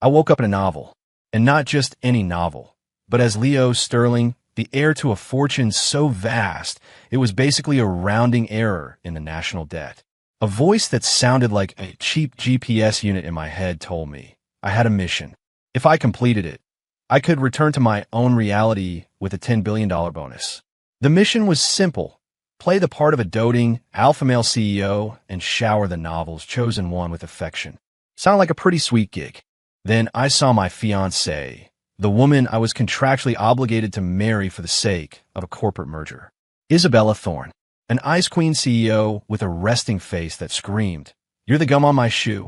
I woke up in a novel, and not just any novel, but as Leo Sterling, the heir to a fortune so vast, it was basically a rounding error in the national debt. A voice that sounded like a cheap GPS unit in my head told me I had a mission. If I completed it, I could return to my own reality with a $10 billion bonus. The mission was simple. Play the part of a doting, alpha male CEO and shower the novel's chosen one with affection. Sounded like a pretty sweet gig. Then I saw my fiancée, the woman I was contractually obligated to marry for the sake of a corporate merger. Isabella Thorne, an Ice Queen CEO with a resting face that screamed, "You're the gum on my shoe."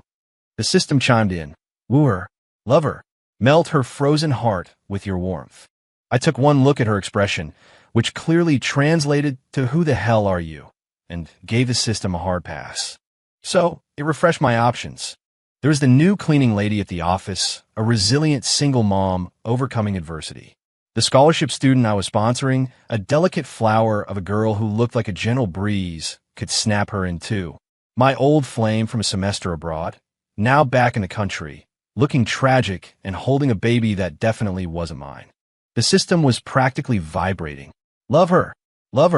The system chimed in. Woo her, love her, melt her frozen heart with your warmth. I took one look at her expression, which clearly translated to "Who the hell are you?" and gave the system a hard pass. So it refreshed my options. There was the new cleaning lady at the office, a resilient single mom overcoming adversity. The scholarship student I was sponsoring, a delicate flower of a girl who looked like a gentle breeze could snap her in two. My old flame from a semester abroad, now back in the country, looking tragic and holding a baby that definitely wasn't mine. The system was practically vibrating. Love her, love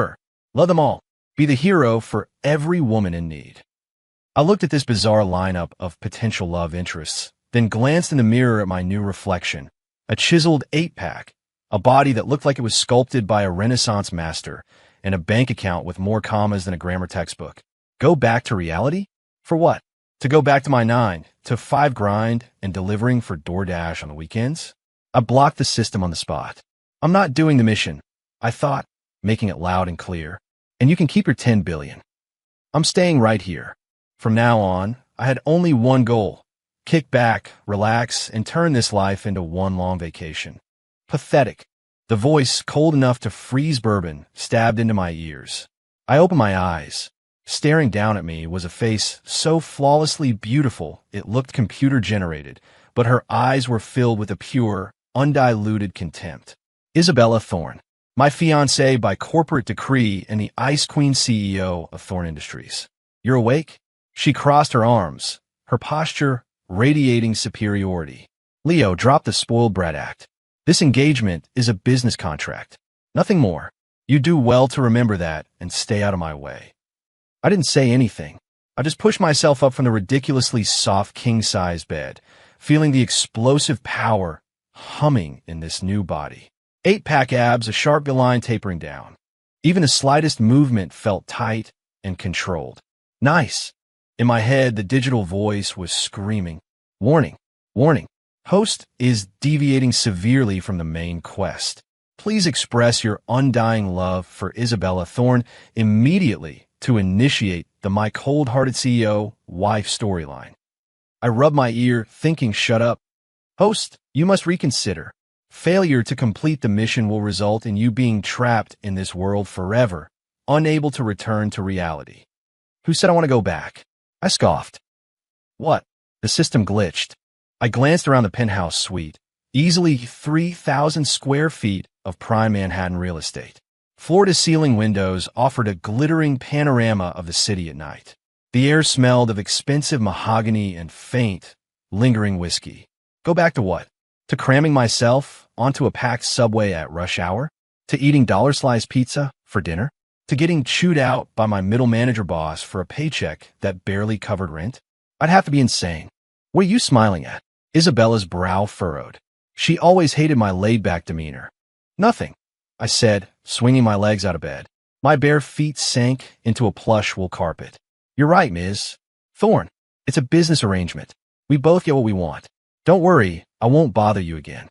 them all. Be the hero for every woman in need. I looked at this bizarre lineup of potential love interests, then glanced in the mirror at my new reflection, a chiseled 8-pack, a body that looked like it was sculpted by a Renaissance master, and a bank account with more commas than a grammar textbook. Go back to reality? For what? To go back to my 9 to 5 grind and delivering for DoorDash on the weekends? I blocked the system on the spot. I'm not doing the mission, I thought, making it loud and clear. And you can keep your 10 billion. I'm staying right here. From now on, I had only one goal. Kick back, relax, and turn this life into one long vacation. Pathetic. The voice, cold enough to freeze bourbon, stabbed into my ears. I opened my eyes. Staring down at me was a face so flawlessly beautiful it looked computer-generated, but her eyes were filled with a pure, undiluted contempt. Isabella Thorne, my fiancée by corporate decree and the Ice Queen CEO of Thorne Industries. You're awake? She crossed her arms, her posture radiating superiority. Leo, drop the spoiled brat act. This engagement is a business contract. Nothing more. You do well to remember that and stay out of my way. I didn't say anything. I just pushed myself up from the ridiculously soft king-size bed, feeling the explosive power humming in this new body. 8-pack abs, a sharp line tapering down. Even the slightest movement felt tight and controlled. Nice. In my head, the digital voice was screaming, "Warning, warning. Host is deviating severely from the main quest. Please express your undying love for Isabella Thorne immediately to initiate the My Cold-Hearted CEO wife storyline." I rubbed my ear, thinking, shut up. Host, you must reconsider. Failure to complete the mission will result in you being trapped in this world forever, unable to return to reality. Who said I want to go back? I scoffed. What? The system glitched. I glanced around the penthouse suite, easily 3,000 square feet of prime Manhattan real estate. Floor-to-ceiling windows offered a glittering panorama of the city at night. The air smelled of expensive mahogany and faint, lingering whiskey. Go back to what? To cramming myself onto a packed subway at rush hour? To eating dollar-slice pizza for dinner? To getting chewed out by my middle manager boss for a paycheck that barely covered rent? I'd have to be insane. What are you smiling at? Isabella's brow furrowed. She always hated my laid-back demeanor. Nothing, I said, swinging my legs out of bed. My bare feet sank into a plush wool carpet. You're right, Ms. Thorne. It's a business arrangement. We both get what we want. Don't worry, I won't bother you again.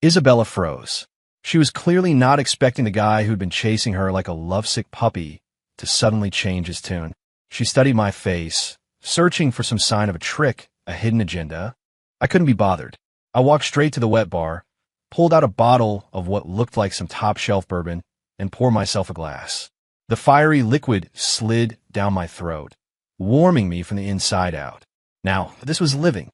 Isabella froze. She was clearly not expecting the guy who'd been chasing her like a lovesick puppy to suddenly change his tune. She studied my face, searching for some sign of a trick, a hidden agenda. I couldn't be bothered. I walked straight to the wet bar, pulled out a bottle of what looked like some top-shelf bourbon, and poured myself a glass. The fiery liquid slid down my throat, warming me from the inside out. Now, this was living.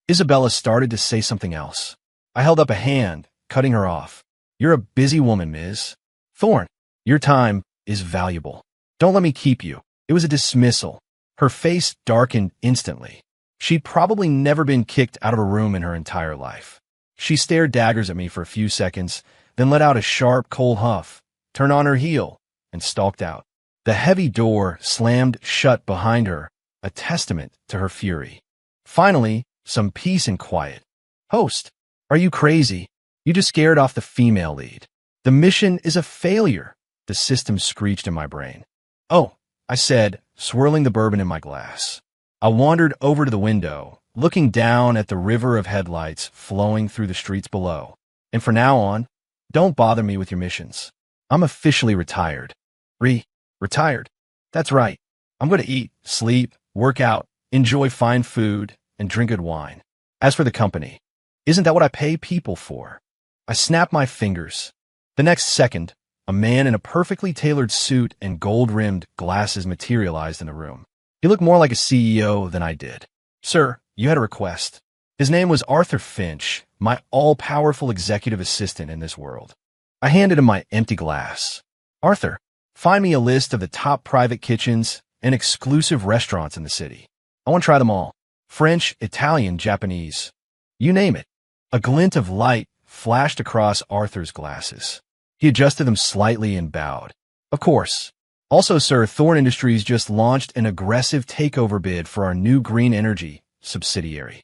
Isabella started to say something else. I held up a hand, cutting her off. You're a busy woman, Ms. Thorne. Your time is valuable. Don't let me keep you. It was a dismissal. Her face darkened instantly. She'd probably never been kicked out of a room in her entire life. She stared daggers at me for a few seconds, then let out a sharp, cold huff, turned on her heel, and stalked out. The heavy door slammed shut behind her, a testament to her fury. Finally, some peace and quiet. "Host, are you crazy? You just scared off the female lead. The mission is a failure," the system screeched in my brain. "Oh," I said, swirling the bourbon in my glass. I wandered over to the window, looking down at the river of headlights flowing through the streets below. "And from now on, don't bother me with your missions. I'm officially retired." Retired? That's right. I'm going to eat, sleep, work out, enjoy fine food, and drink good wine. As for the company, isn't that what I pay people for? I snapped my fingers. The next second, a man in a perfectly tailored suit and gold-rimmed glasses materialized in the room. He looked more like a CEO than I did. "Sir, you had a request." His name was Arthur Finch, my all-powerful executive assistant in this world. I handed him my empty glass. "Arthur, find me a list of the top private kitchens and exclusive restaurants in the city. I want to try them all. French, Italian, Japanese. You name it." A glint of light flashed across Arthur's glasses. He adjusted them slightly and bowed. "Of course. Also, sir, Thorn Industries just launched an aggressive takeover bid for our new green energy subsidiary."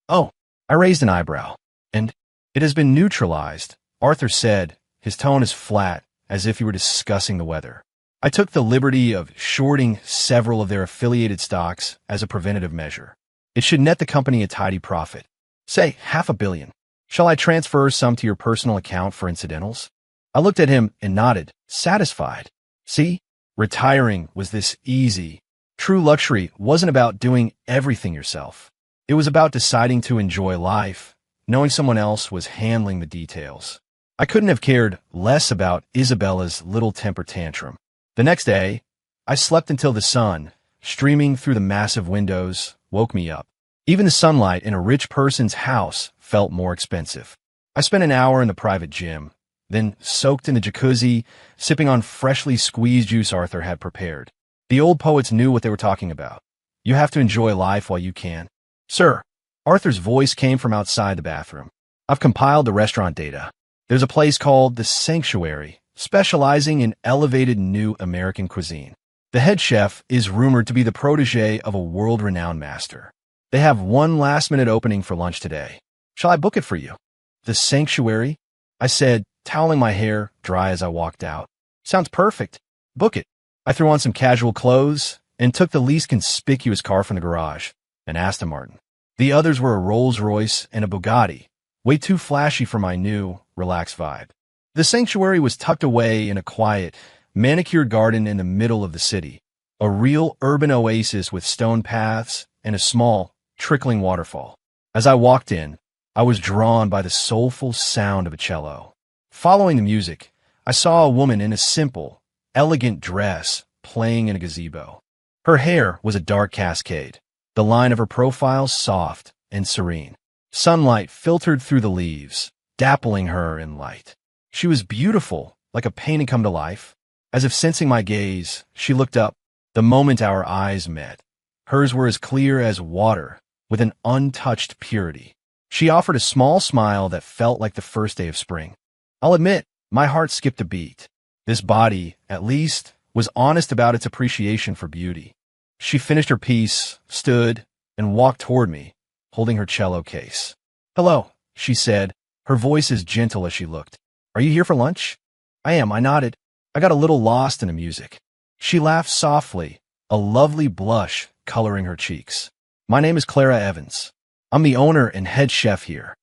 "Oh," I raised an eyebrow. "And it has been neutralized," Arthur said, his tone as flat as if he were discussing the weather. "I took the liberty of shorting several of their affiliated stocks as a preventative measure. It should net the company a tidy profit. Say, $500 million. Shall I transfer some to your personal account for incidentals?" I looked at him and nodded, satisfied. See, retiring was this easy. True luxury wasn't about doing everything yourself. It was about deciding to enjoy life, knowing someone else was handling the details. I couldn't have cared less about Isabella's little temper tantrum. The next day, I slept until the sun, streaming through the massive windows, woke me up. Even the sunlight in a rich person's house felt more expensive. I spent an hour in the private gym, then soaked in the jacuzzi, sipping on freshly squeezed juice Arthur had prepared. The old poets knew what they were talking about. You have to enjoy life while you can. "Sir," Arthur's voice came from outside the bathroom. "I've compiled the restaurant data. There's a place called The Sanctuary, specializing in elevated new American cuisine. The head chef is rumored to be the protege of a world-renowned master. They have one last-minute opening for lunch today. Shall I book it for you?" "The Sanctuary?" I said, toweling my hair dry as I walked out. "Sounds perfect. Book it." I threw on some casual clothes and took the least conspicuous car from the garage, an Aston Martin. The others were a Rolls-Royce and a Bugatti, way too flashy for my new, relaxed vibe. The Sanctuary was tucked away in a quiet, manicured garden in the middle of the city, a real urban oasis with stone paths and a small, trickling waterfall. As I walked in, I was drawn by the soulful sound of a cello. Following the music, I saw a woman in a simple, elegant dress playing in a gazebo. Her hair was a dark cascade, the line of her profile soft and serene. Sunlight filtered through the leaves, dappling her in light. She was beautiful, like a painting come to life. As if sensing my gaze, she looked up. The moment our eyes met, hers were as clear as water, with an untouched purity. She offered a small smile that felt like the first day of spring. I'll admit, my heart skipped a beat. This body, at least, was honest about its appreciation for beauty. She finished her piece, stood, and walked toward me, holding her cello case. "Hello," she said, her voice as gentle as she looked. "Are you here for lunch?" "I am," I nodded. I got a little lost in the music. She laughed softly, a lovely blush coloring her cheeks. "My name is Clara Evans. I'm the owner and head chef here."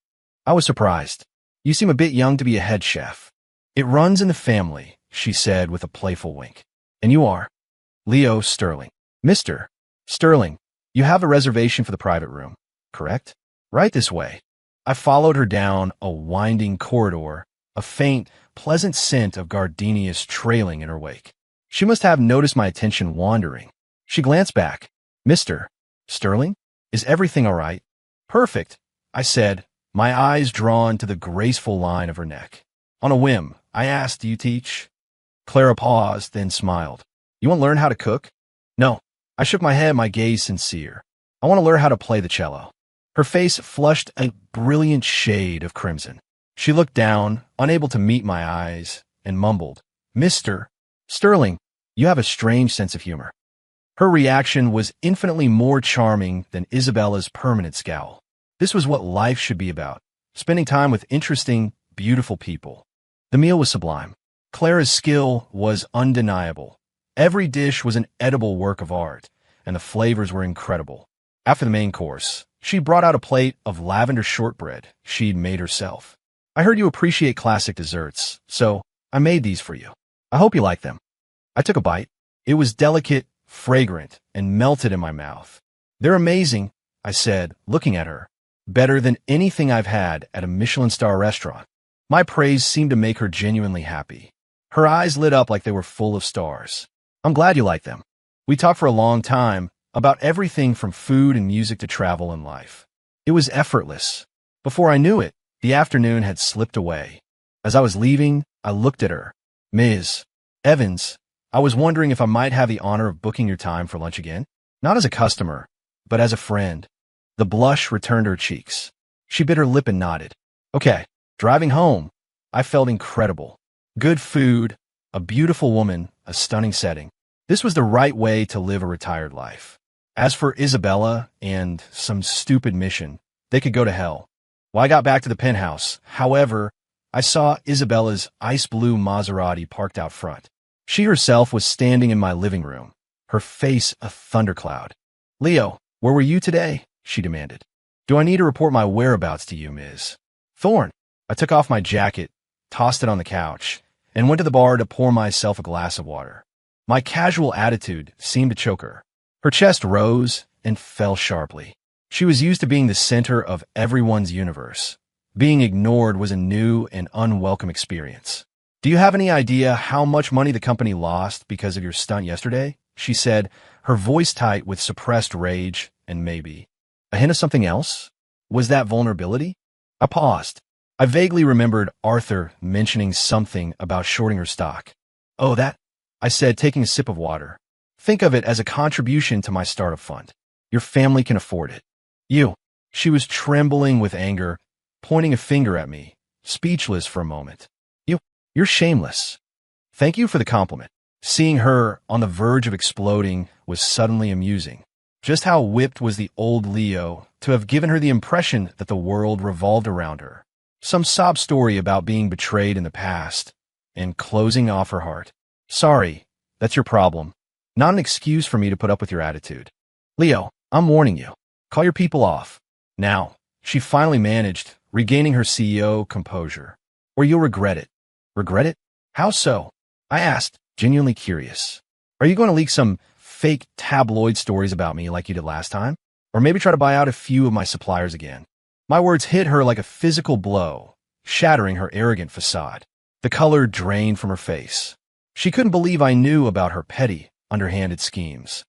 I was surprised. "You seem a bit young to be a head chef." "It runs in the family," she said with a playful wink. "And you are?" "Leo Sterling." "Mr. Sterling, you have a reservation for the private room, correct?" "Right this way." I followed her down a winding corridor, a faint, pleasant scent of gardenias trailing in her wake. She must have noticed my attention wandering. She glanced back. "Mr. Sterling, is everything all right?" "Perfect," I said, my eyes drawn to the graceful line of her neck. On a whim, I asked, "Do you teach?" Clara paused, then smiled. "You want to learn how to cook?" "No." I shook my head, my gaze sincere. I want to learn how to play the cello." Her face flushed a brilliant shade of crimson. She looked down, unable to meet my eyes, and mumbled, "Mr. Sterling, you have a strange sense of humor." Her reaction was infinitely more charming than Isabella's permanent scowl. This was what life should be about, spending time with interesting, beautiful people. The meal was sublime. Clara's skill was undeniable. Every dish was an edible work of art, and the flavors were incredible. After the main course, she brought out a plate of lavender shortbread she'd made herself. "I heard you appreciate classic desserts, so I made these for you. I hope you like them." I took a bite. It was delicate, fragrant, and melted in my mouth. "They're amazing," I said, looking at her. "Better than anything I've had at a Michelin-star restaurant." My praise seemed to make her genuinely happy. Her eyes lit up like they were full of stars. "I'm glad you like them." We talked for a long time about everything from food and music to travel and life. It was effortless. Before I knew it, the afternoon had slipped away. As I was leaving, I looked at her. "Ms. Evans, I was wondering if I might have the honor of booking your time for lunch again? Not as a customer, but as a friend." The blush returned to her cheeks. She bit her lip and nodded. "Okay." Driving home, I felt incredible. Good food, a beautiful woman, a stunning setting. This was the right way to live a retired life. As for Isabella and some stupid mission, they could go to hell. Well, I got back to the penthouse. However, I saw Isabella's ice blue Maserati parked out front. She herself was standing in my living room, her face a thundercloud. "Leo, where were you today?" she demanded. "Do I need to report my whereabouts to you, Ms. Thorne?" I took off my jacket, tossed it on the couch, and went to the bar to pour myself a glass of water. My casual attitude seemed to choke her. Her chest rose and fell sharply. She was used to being the center of everyone's universe. Being ignored was a new and unwelcome experience. "Do you have any idea how much money the company lost because of your stunt yesterday?" she said, her voice tight with suppressed rage and maybe a hint of something else. Was that vulnerability? I paused. I vaguely remembered Arthur mentioning something about shorting her stock. "Oh, that," I said, taking a sip of water. "Think of it as a contribution to my startup fund. Your family can afford it." "You." She was trembling with anger, pointing a finger at me, speechless for a moment. You're shameless." "Thank you for the compliment." Seeing her on the verge of exploding was suddenly amusing. Just how whipped was the old Leo to have given her the impression that the world revolved around her. Some sob story about being betrayed in the past, and closing off her heart. "Sorry, that's your problem. Not an excuse for me to put up with your attitude. Leo, I'm warning you. Call your people off. Now." She finally managed, regaining her CEO composure. "Or you'll regret it." "Regret it? How so?" I asked, genuinely curious. "Are you going to leak some fake tabloid stories about me like you did last time? Or maybe try to buy out a few of my suppliers again?" My words hit her like a physical blow, shattering her arrogant facade. The color drained from her face. She couldn't believe I knew about her petty, underhanded schemes.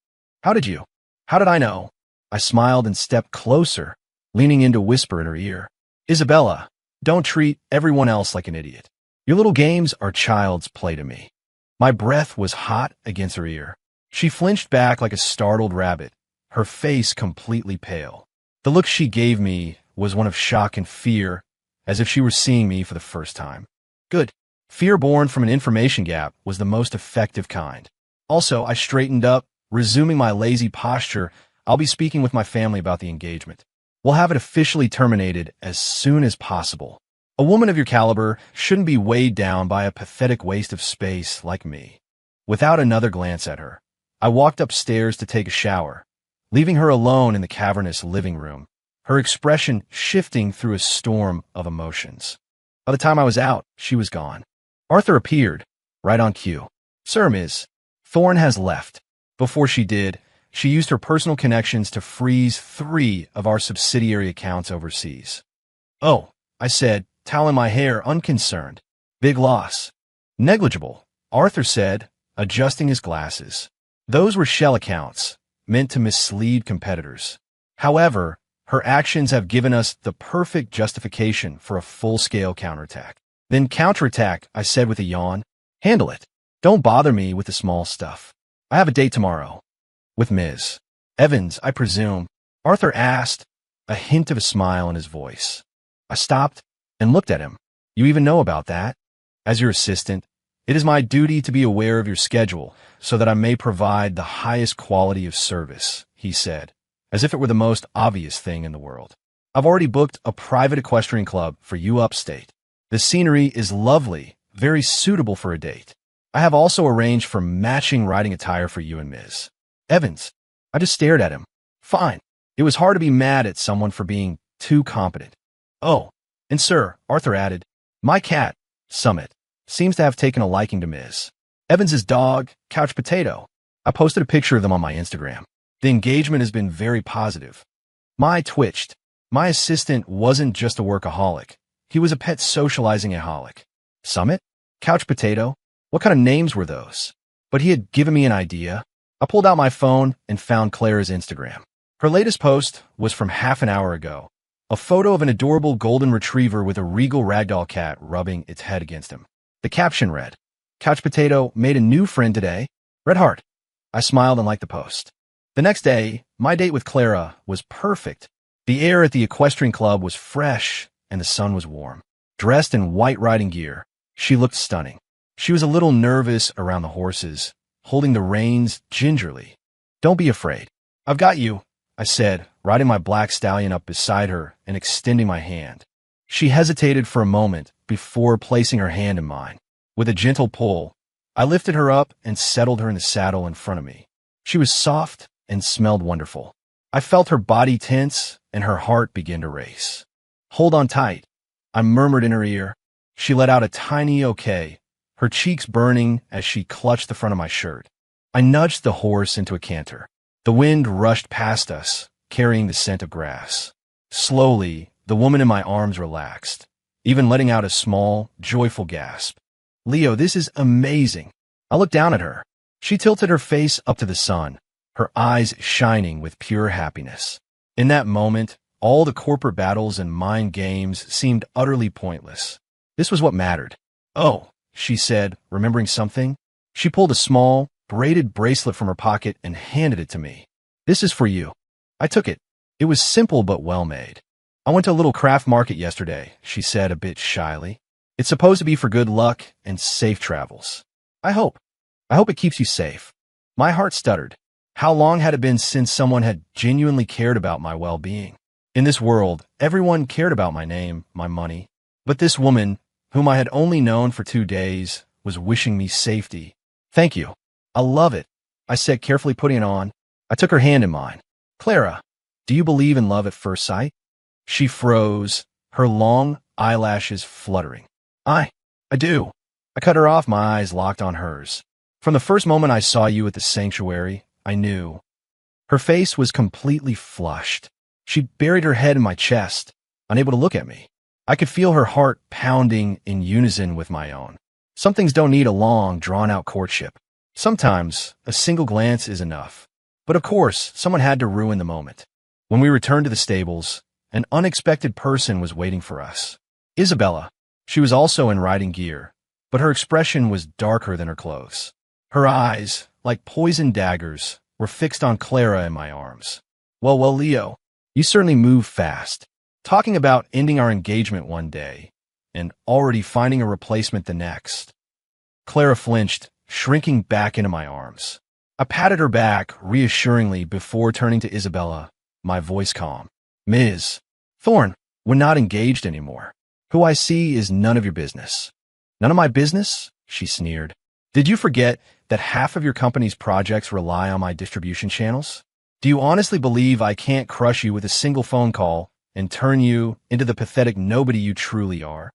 How did you? How did I know?" I smiled and stepped closer, leaning in to whisper in her ear. "Isabella, don't treat everyone else like an idiot. Your little games are child's play to me." My breath was hot against her ear. She flinched back like a startled rabbit, her face completely pale. The look she gave me was one of shock and fear, as if she were seeing me for the first time. Good. Fear born from an information gap was the most effective kind. Also, I straightened up, resuming my lazy posture. "I'll be speaking with my family about the engagement. We'll have it officially terminated as soon as possible. A woman of your caliber shouldn't be weighed down by a pathetic waste of space like me." Without another glance at her, I walked upstairs to take a shower, leaving her alone in the cavernous living room, her expression shifting through a storm of emotions. By the time I was out, she was gone. Arthur appeared, right on cue. "Sir, Ms. Thorne has left." Before she did, she used her personal connections to freeze 3 of our subsidiary accounts overseas. "Oh," I said, toweling my hair, unconcerned. "Big loss." "Negligible," Arthur said, adjusting his glasses. "Those were shell accounts, meant to mislead competitors. However, her actions have given us the perfect justification for a full-scale counterattack." "Then counterattack," I said with a yawn. "Handle it. Don't bother me with the small stuff. I have a date tomorrow." "With Ms. Evans, I presume." Arthur asked, a hint of a smile in his voice. I stopped and looked at him. You even know about that? As your assistant, it is my duty to be aware of your schedule so that I may provide the highest quality of service, he said, as if it were the most obvious thing in the world. I've already booked a private equestrian club for you upstate. The scenery is lovely, very suitable for a date. I have also arranged for matching riding attire for you and Ms. Evans. I just stared at him. Fine. It was hard to be mad at someone for being too competent. Oh, and sir, Arthur added, my cat, Summit, seems to have taken a liking to Ms. Evans's dog, Couch Potato. I posted a picture of them on my Instagram. The engagement has been very positive. I twitched. My assistant wasn't just a workaholic. He was a pet socializing-aholic. Summit? Couch Potato? What kind of names were those? But he had given me an idea. I pulled out my phone and found Clara's Instagram. Her latest post was from half an hour ago. A photo of an adorable golden retriever with a regal ragdoll cat rubbing its head against him. The caption read, Couch Potato made a new friend today. Red heart. I smiled and liked the post. The next day, my date with Clara was perfect. The air at the equestrian club was fresh and the sun was warm. Dressed in white riding gear, she looked stunning. She was a little nervous around the horses, holding the reins gingerly. Don't be afraid. I've got you, I said, riding my black stallion up beside her and extending my hand. She hesitated for a moment before placing her hand in mine. With a gentle pull, I lifted her up and settled her in the saddle in front of me. She was soft and smelled wonderful. I felt her body tense and her heart begin to race. Hold on tight, I murmured in her ear. She let out a tiny okay, her cheeks burning as she clutched the front of my shirt. I nudged the horse into a canter. The wind rushed past us, carrying the scent of grass. Slowly, the woman in my arms relaxed, even letting out a small, joyful gasp. Leo, this is amazing. I looked down at her. She tilted her face up to the sun, her eyes shining with pure happiness. In that moment, all the corporate battles and mind games seemed utterly pointless. This was what mattered. Oh, she said, remembering something. She pulled a small, braided bracelet from her pocket and handed it to me. This is for you. I took it. It was simple but well made. I went to a little craft market yesterday, she said a bit shyly. It's supposed to be for good luck and safe travels. I hope it keeps you safe. My heart stuttered. How long had it been since someone had genuinely cared about my well-being? In this world, everyone cared about my name, my money. But this woman, whom I had only known for 2 days, was wishing me safety. Thank you. I love it, I said, carefully putting it on. I took her hand in mine. Clara, do you believe in love at first sight? She froze, her long eyelashes fluttering. I do. I cut her off, my eyes locked on hers. From the first moment I saw you at the sanctuary, I knew. Her face was completely flushed. She buried her head in my chest, unable to look at me. I could feel her heart pounding in unison with my own. Some things don't need a long, drawn-out courtship. Sometimes, a single glance is enough. But of course, someone had to ruin the moment. When we returned to the stables, an unexpected person was waiting for us. Isabella. She was also in riding gear, but her expression was darker than her clothes. Her eyes, like poisoned daggers, were fixed on Clara in my arms. Well, Leo, you certainly move fast. Talking about ending our engagement one day and already finding a replacement the next. Clara flinched, shrinking back into my arms. I patted her back reassuringly before turning to Isabella, my voice calm. Ms. Thorne, we're not engaged anymore. Who I see is none of your business. None of my business? She sneered. Did you forget that half of your company's projects rely on my distribution channels? Do you honestly believe I can't crush you with a single phone call and turn you into the pathetic nobody you truly are?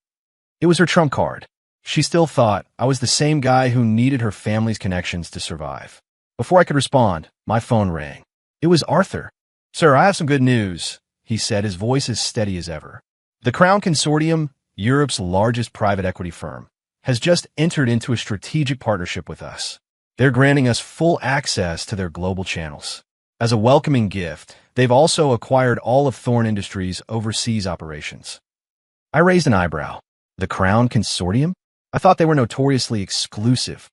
It was her trump card. She still thought I was the same guy who needed her family's connections to survive. Before I could respond, my phone rang. It was Arthur. Sir, I have some good news, he said, his voice as steady as ever. The Crown Consortium, Europe's largest private equity firm, has just entered into a strategic partnership with us. They're granting us full access to their global channels. As a welcoming gift, they've also acquired all of Thorne Industries' overseas operations. I raised an eyebrow. The Crown Consortium? I thought they were notoriously exclusive.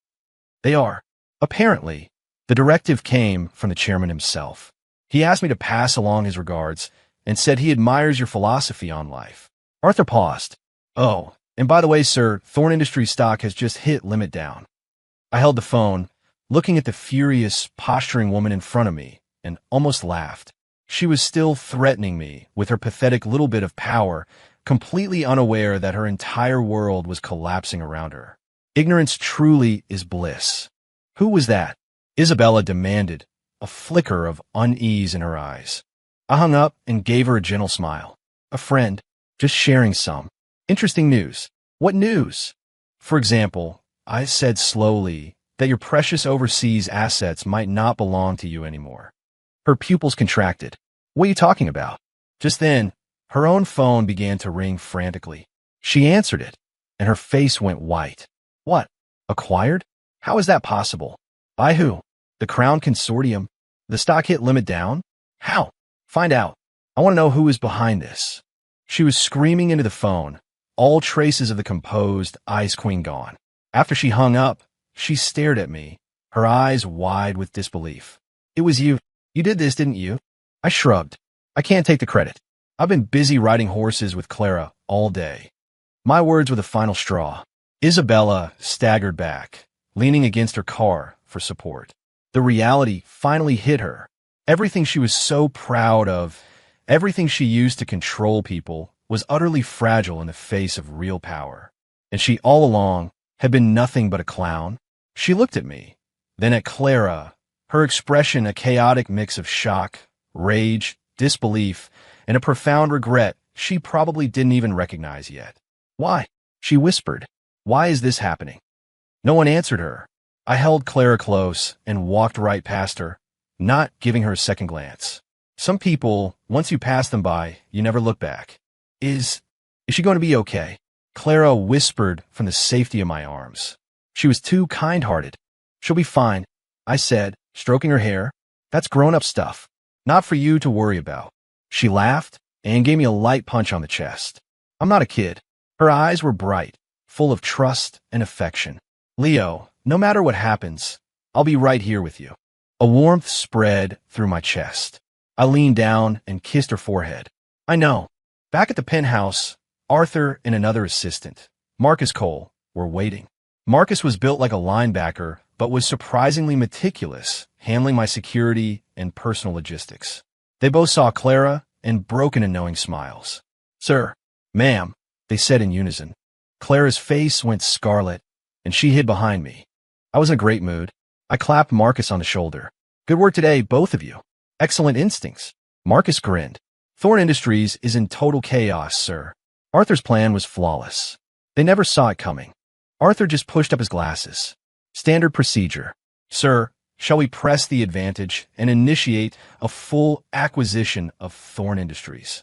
They are. Apparently, the directive came from the chairman himself. He asked me to pass along his regards and said he admires your philosophy on life. Arthur paused. Oh, and by the way, sir, Thorn Industries stock has just hit limit down. I held the phone, looking at the furious, posturing woman in front of me, and almost laughed. She was still threatening me with her pathetic little bit of power, completely unaware that her entire world was collapsing around her. Ignorance truly is bliss. Who was that? Isabella demanded, a flicker of unease in her eyes. I hung up and gave her a gentle smile. A friend, just sharing some interesting news. What news? For example, I said slowly that your precious overseas assets might not belong to you anymore. Her pupils contracted. What are you talking about? Just then, her own phone began to ring frantically. She answered it, and her face went white. What? Acquired? How is that possible? By who? The Crown Consortium? The stock hit limit down? How? Find out. I want to know who is behind this. She was screaming into the phone, all traces of the composed Ice Queen gone. After she hung up, she stared at me, her eyes wide with disbelief. It was you. You did this, didn't you? I shrugged. I can't take the credit. I've been busy riding horses with Clara all day. My words were the final straw. Isabella staggered back, leaning against her car for support. The reality finally hit her. Everything she was so proud of, everything she used to control people, was utterly fragile in the face of real power. And she all along had been nothing but a clown. She looked at me, then at Clara, her expression a chaotic mix of shock, rage, disbelief, and a profound regret she probably didn't even recognize yet. Why? She whispered. Why is this happening? No one answered her. I held Clara close and walked right past her, not giving her a second glance. Some people, once you pass them by, you never look back. Is she going to be okay? Clara whispered from the safety of my arms. She was too kind-hearted. She'll be fine, I said, stroking her hair. That's grown-up stuff. Not for you to worry about. She laughed and gave me a light punch on the chest. I'm not a kid. Her eyes were bright, full of trust and affection. Leo, no matter what happens, I'll be right here with you. A warmth spread through my chest. I leaned down and kissed her forehead. I know. Back at the penthouse, Arthur and another assistant, Marcus Cole, were waiting. Marcus was built like a linebacker, but was surprisingly meticulous, handling my security and personal logistics. They both saw Clara and broke into knowing smiles. Sir, ma'am, they said in unison. Clara's face went scarlet, and she hid behind me. I was in a great mood. I clapped Marcus on the shoulder. Good work today, both of you. Excellent instincts. Marcus grinned. Thorn Industries is in total chaos, sir. Arthur's plan was flawless. They never saw it coming. Arthur just pushed up his glasses. Standard procedure. Sir, shall we press the advantage and initiate a full acquisition of Thorn Industries?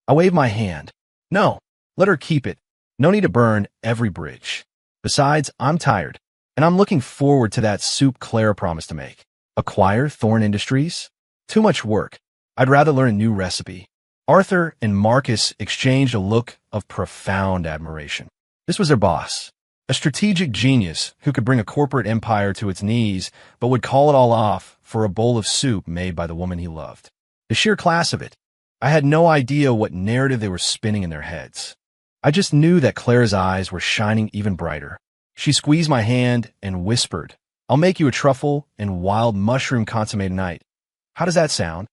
I waved my hand. No, let her keep it. No need to burn every bridge. Besides, I'm tired, and I'm looking forward to that soup Clara promised to make. Acquire Thorn Industries? Too much work. I'd rather learn a new recipe. Arthur and Marcus exchanged a look of profound admiration. This was their boss, a strategic genius who could bring a corporate empire to its knees, but would call it all off for a bowl of soup made by the woman he loved. The sheer class of it. I had no idea what narrative they were spinning in their heads. I just knew that Clara's eyes were shining even brighter. She squeezed my hand and whispered, I'll make you a truffle and wild mushroom consomme tonight. How does that sound?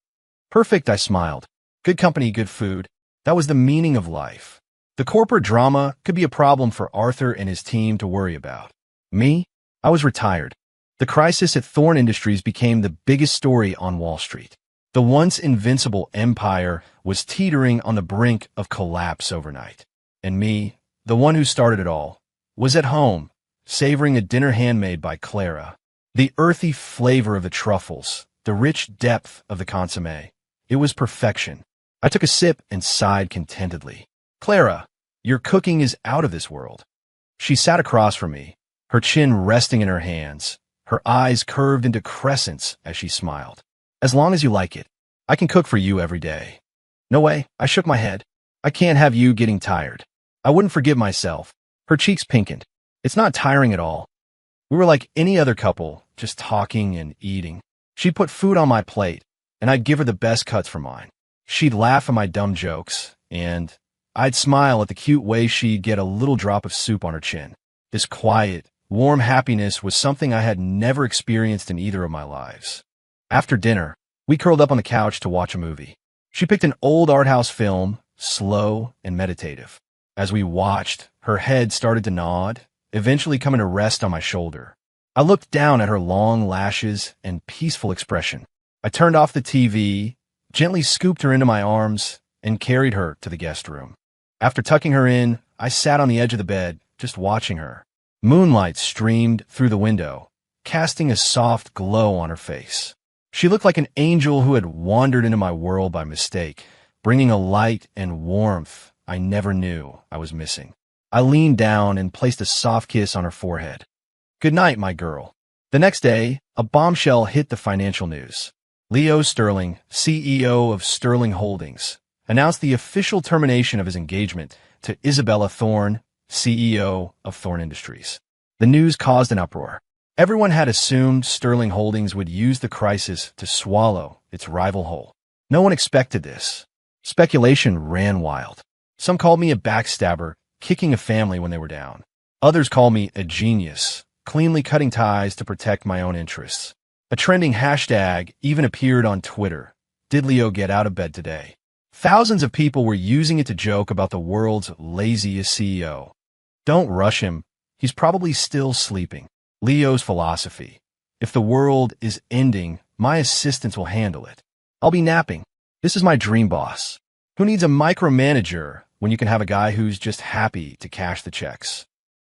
Perfect, I smiled. Good company, good food. That was the meaning of life. The corporate drama could be a problem for Arthur and his team to worry about. Me? I was retired. The crisis at Thorn Industries became the biggest story on Wall Street. The once invincible empire was teetering on the brink of collapse overnight. And me, the one who started it all, was at home, savoring a dinner handmade by Clara. The earthy flavor of the truffles, the rich depth of the consomme. It was perfection. I took a sip and sighed contentedly. Clara, your cooking is out of this world. She sat across from me, her chin resting in her hands, her eyes curved into crescents as she smiled. As long as you like it, I can cook for you every day. No way, I shook my head. I can't have you getting tired. I wouldn't forgive myself. Her cheeks pinkened. It's not tiring at all. We were like any other couple, just talking and eating. She put food on my plate, and I'd give her the best cuts for mine. She'd laugh at my dumb jokes, and I'd smile at the cute way she'd get a little drop of soup on her chin. This quiet, warm happiness was something I had never experienced in either of my lives. After dinner, we curled up on the couch to watch a movie. She picked an old art house film, slow and meditative. As we watched, her head started to nod, eventually coming to rest on my shoulder. I looked down at her long lashes and peaceful expression. I turned off the TV, gently scooped her into my arms, and carried her to the guest room. After tucking her in, I sat on the edge of the bed, just watching her. Moonlight streamed through the window, casting a soft glow on her face. She looked like an angel who had wandered into my world by mistake, bringing a light and warmth I never knew I was missing. I leaned down and placed a soft kiss on her forehead. "Good night, my girl." The next day, a bombshell hit the financial news. Leo Sterling, CEO of Sterling Holdings, announced the official termination of his engagement to Isabella Thorne, CEO of Thorne Industries. The news caused an uproar. Everyone had assumed Sterling Holdings would use the crisis to swallow its rival whole. No one expected this. Speculation ran wild. Some called me a backstabber, kicking a family when they were down. Others called me a genius, cleanly cutting ties to protect my own interests. A trending hashtag even appeared on Twitter. "Did Leo get out of bed today?" Thousands of people were using it to joke about the world's laziest CEO. Don't rush him. He's probably still sleeping. Leo's philosophy: if the world is ending, my assistants will handle it. I'll be napping. This is my dream boss. Who needs a micromanager when you can have a guy who's just happy to cash the checks?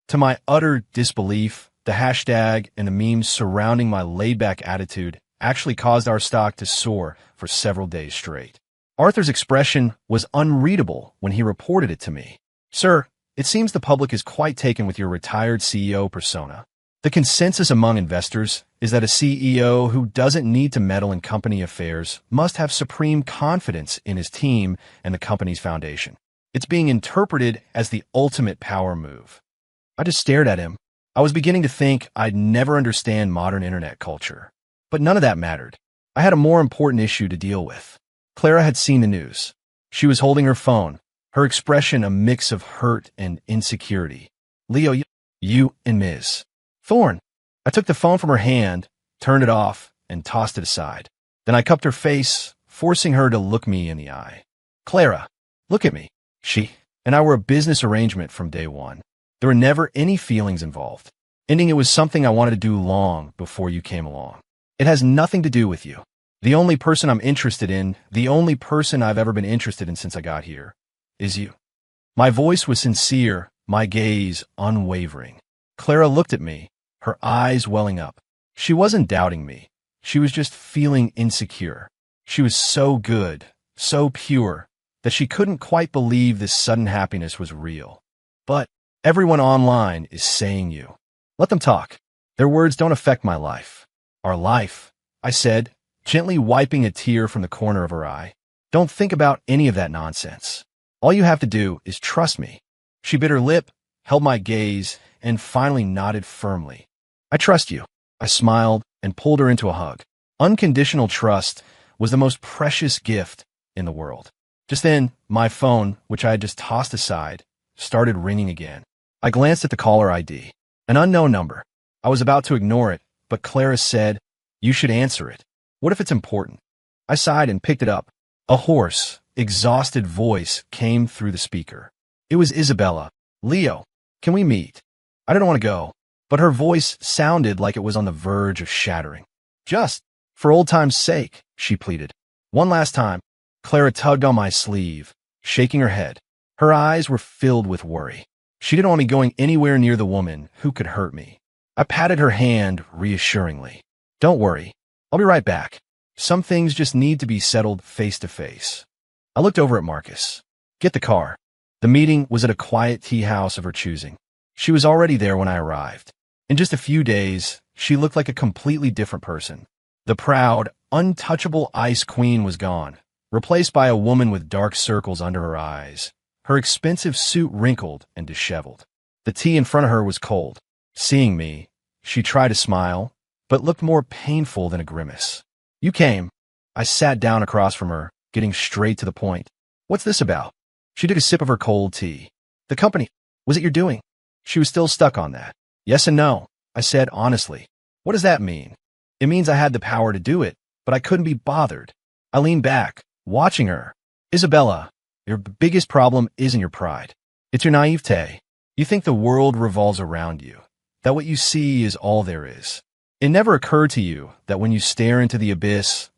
To my utter disbelief, the hashtag and the memes surrounding my laid-back attitude actually caused our stock to soar for several days straight. Arthur's expression was unreadable when he reported it to me. "Sir, it seems the public is quite taken with your retired CEO persona. The consensus among investors is that a CEO who doesn't need to meddle in company affairs must have supreme confidence in his team and the company's foundation. It's being interpreted as the ultimate power move." I just stared at him. I was beginning to think I'd never understand modern internet culture. But none of that mattered. I had a more important issue to deal with. Clara had seen the news. She was holding her phone, her expression a mix of hurt and insecurity. "Leo, you and Ms. Thorne." I took the phone from her hand, turned it off, and tossed it aside. Then I cupped her face, forcing her to look me in the eye. "Clara, look at me." She and I were a business arrangement from day one. There were never any feelings involved. Ending it was something I wanted to do long before you came along. It has nothing to do with you. The only person I'm interested in, the only person I've ever been interested in since I got here, is you. My voice was sincere, my gaze unwavering. Clara looked at me, her eyes welling up. She wasn't doubting me. She was just feeling insecure. She was so good, so pure, that she couldn't quite believe this sudden happiness was real. But everyone online is saying you. Let them talk. Their words don't affect my life. Our life, I said, gently wiping a tear from the corner of her eye. Don't think about any of that nonsense. All you have to do is trust me. She bit her lip, held my gaze, and finally nodded firmly. "I trust you." I smiled and pulled her into a hug. Unconditional trust was the most precious gift in the world. Just then, my phone, which I had just tossed aside, started ringing again. I glanced at the caller ID. An unknown number. I was about to ignore it, but Clara said, "You should answer it. What if it's important?" I sighed and picked it up. A hoarse, exhausted voice came through the speaker. It was Isabella. "Leo, can we meet?" I didn't want to go, but her voice sounded like it was on the verge of shattering. "Just for old time's sake," she pleaded. "One last time." Clara tugged on my sleeve, shaking her head. Her eyes were filled with worry. She didn't want me going anywhere near the woman who could hurt me. I patted her hand reassuringly. "Don't worry. I'll be right back. Some things just need to be settled face to face." I looked over at Marcus. "Get the car." The meeting was at a quiet tea house of her choosing. She was already there when I arrived. In just a few days, she looked like a completely different person. The proud, untouchable ice queen was gone, replaced by a woman with dark circles under her eyes, her expensive suit wrinkled and disheveled. The tea in front of her was cold. Seeing me, she tried to smile, but looked more painful than a grimace. "You came. I sat down across from her, getting straight to the point. What's this about? She took a sip of her cold tea. The company. Was it your doing? She was still stuck on that. Yes and no, I said honestly. What does that mean? It means I had the power to do it, but I couldn't be bothered. I leaned back, watching her. Isabella, your biggest problem isn't your pride. It's your naivete. You think the world revolves around you, that what you see is all there is. It never occurred to you that when you stare into the abyss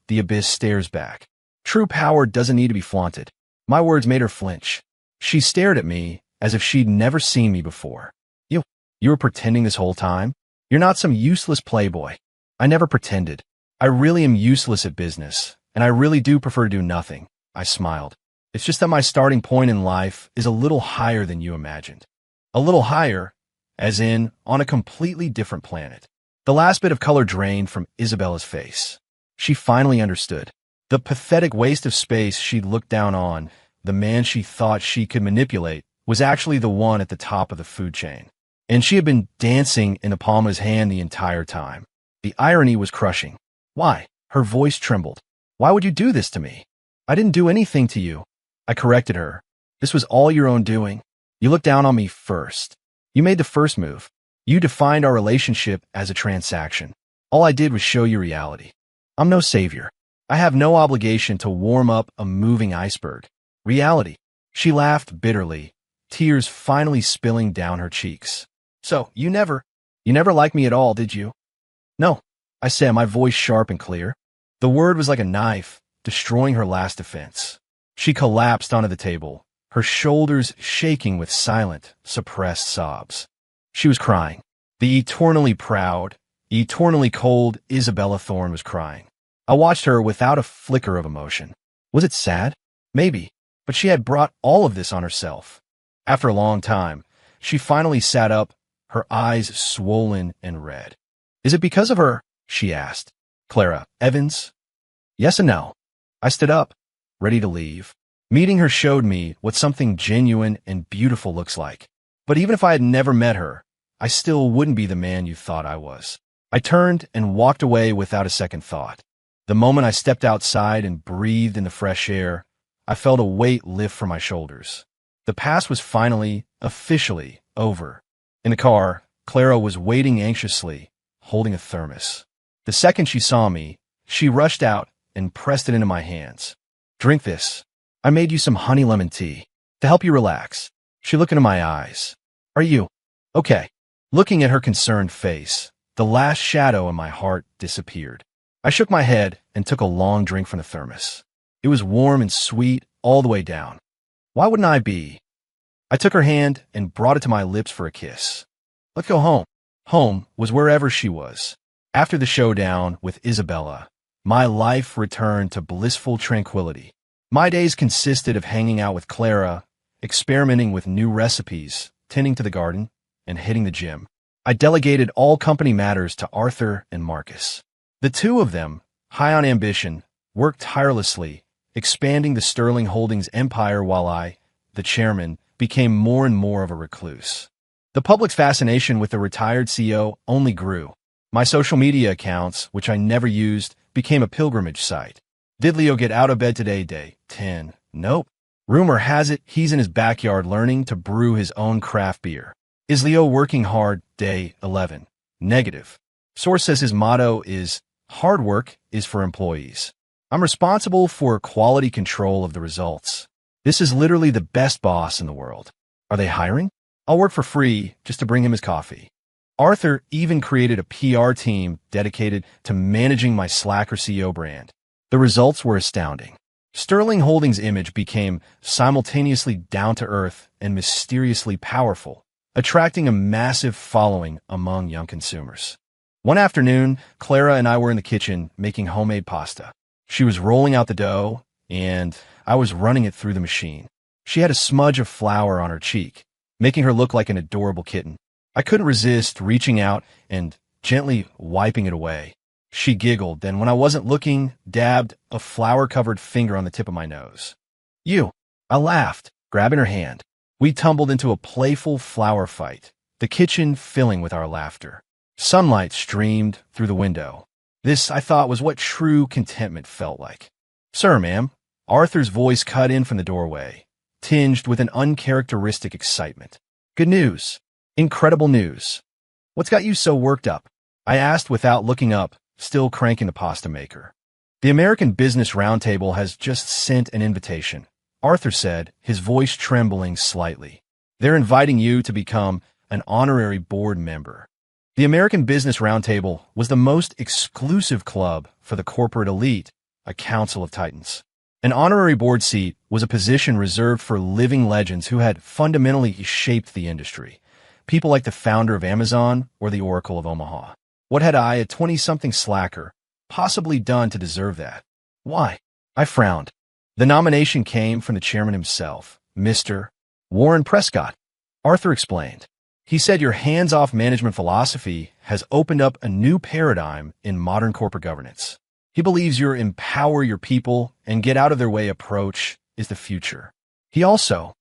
stares back. True power doesn't need to be flaunted. My words made her flinch. She stared at me as if she'd never seen me before. You were pretending this whole time? You're not some useless playboy. I never pretended. I really am useless at business, and I really do prefer to do nothing. I smiled. It's just that my starting point in life is a little higher than you imagined. A little higher, as in on a completely different planet. The last bit of color drained from Isabella's face. She finally understood. The pathetic waste of space she'd looked down on, the man she thought she could manipulate, was actually the one at the top of the food chain. And she had been dancing in the palm of his hand the entire time. The irony was crushing. Why? Her voice trembled. Why would you do this to me? I didn't do anything to you. I corrected her. This was all your own doing. You looked down on me first. You made the first move. You defined our relationship as a transaction. All I did was show you reality. I'm no savior. I have no obligation to warm up a moving iceberg. Reality. She laughed bitterly, tears finally spilling down her cheeks. So, you never liked me at all, did you? No, I said, my voice sharp and clear. The word was like a knife, destroying her last defense. She collapsed onto the table, her shoulders shaking with silent, suppressed sobs. She was crying. The eternally proud, eternally cold Isabella Thorne was crying. I watched her without a flicker of emotion. Was it sad? Maybe, but she had brought all of this on herself. After a long time, she finally sat up, her eyes swollen and red. Is it because of her? She asked. Clara Evans? Yes and no. I stood up, ready to leave. Meeting her showed me what something genuine and beautiful looks like. But even if I had never met her, I still wouldn't be the man you thought I was. I turned and walked away without a second thought. The moment I stepped outside and breathed in the fresh air, I felt a weight lift from my shoulders. The past was finally, officially, over. In the car, Clara was waiting anxiously, holding a thermos. The second she saw me, she rushed out and pressed it into my hands. Drink this. I made you some honey lemon tea to help you relax. She looked into my eyes. Are you okay? Looking at her concerned face, the last shadow in my heart disappeared. I shook my head and took a long drink from the thermos. It was warm and sweet all the way down. Why wouldn't I be? I took her hand and brought it to my lips for a kiss. Let's go home. Home was wherever she was. After the showdown with Isabella, my life returned to blissful tranquility. My days consisted of hanging out with Clara, experimenting with new recipes, tending to the garden, and hitting the gym. I delegated all company matters to Arthur and Marcus. The two of them, high on ambition, worked tirelessly, expanding the Sterling Holdings empire while I, the chairman, became more and more of a recluse. The public's fascination with the retired CEO only grew. My social media accounts, which I never used, became a pilgrimage site. Did Leo get out of bed today? Day 10. Nope. Rumor has it he's in his backyard learning to brew his own craft beer. Is Leo working hard? Day 11. Negative. Source says his motto is, hard work is for employees. I'm responsible for quality control of the results. This is literally the best boss in the world. Are they hiring? I'll work for free just to bring him his coffee. Arthur even created a PR team dedicated to managing my Slacker CEO brand. The results were astounding. Sterling Holdings' image became simultaneously down-to-earth and mysteriously powerful, attracting a massive following among young consumers. One afternoon, Clara and I were in the kitchen making homemade pasta. She was rolling out the dough, and I was running it through the machine. She had a smudge of flour on her cheek, making her look like an adorable kitten. I couldn't resist reaching out and gently wiping it away. She giggled, then when I wasn't looking, dabbed a flour-covered finger on the tip of my nose. You! I laughed, grabbing her hand. We tumbled into a playful flour fight, the kitchen filling with our laughter. Sunlight streamed through the window. This, I thought, was what true contentment felt like. Sir, ma'am. Arthur's voice cut in from the doorway, tinged with an uncharacteristic excitement. Good news. Incredible news. What's got you so worked up? I asked without looking up, still cranking the pasta maker. The American Business Roundtable has just sent an invitation, Arthur said, his voice trembling slightly. They're inviting you to become an honorary board member. The American Business Roundtable was the most exclusive club for the corporate elite, a council of titans. An honorary board seat was a position reserved for living legends who had fundamentally shaped the industry, people like the founder of Amazon or the Oracle of Omaha. What had I, a 20-something slacker, possibly done to deserve that? Why? I frowned. The nomination came from the chairman himself, Mr. Warren Prescott. Arthur explained. He said your hands-off management philosophy has opened up a new paradigm in modern corporate governance. He believes your empower your people and get out of their way approach is the future. He also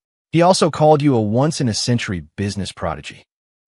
called you a once-in-a-century business prodigy.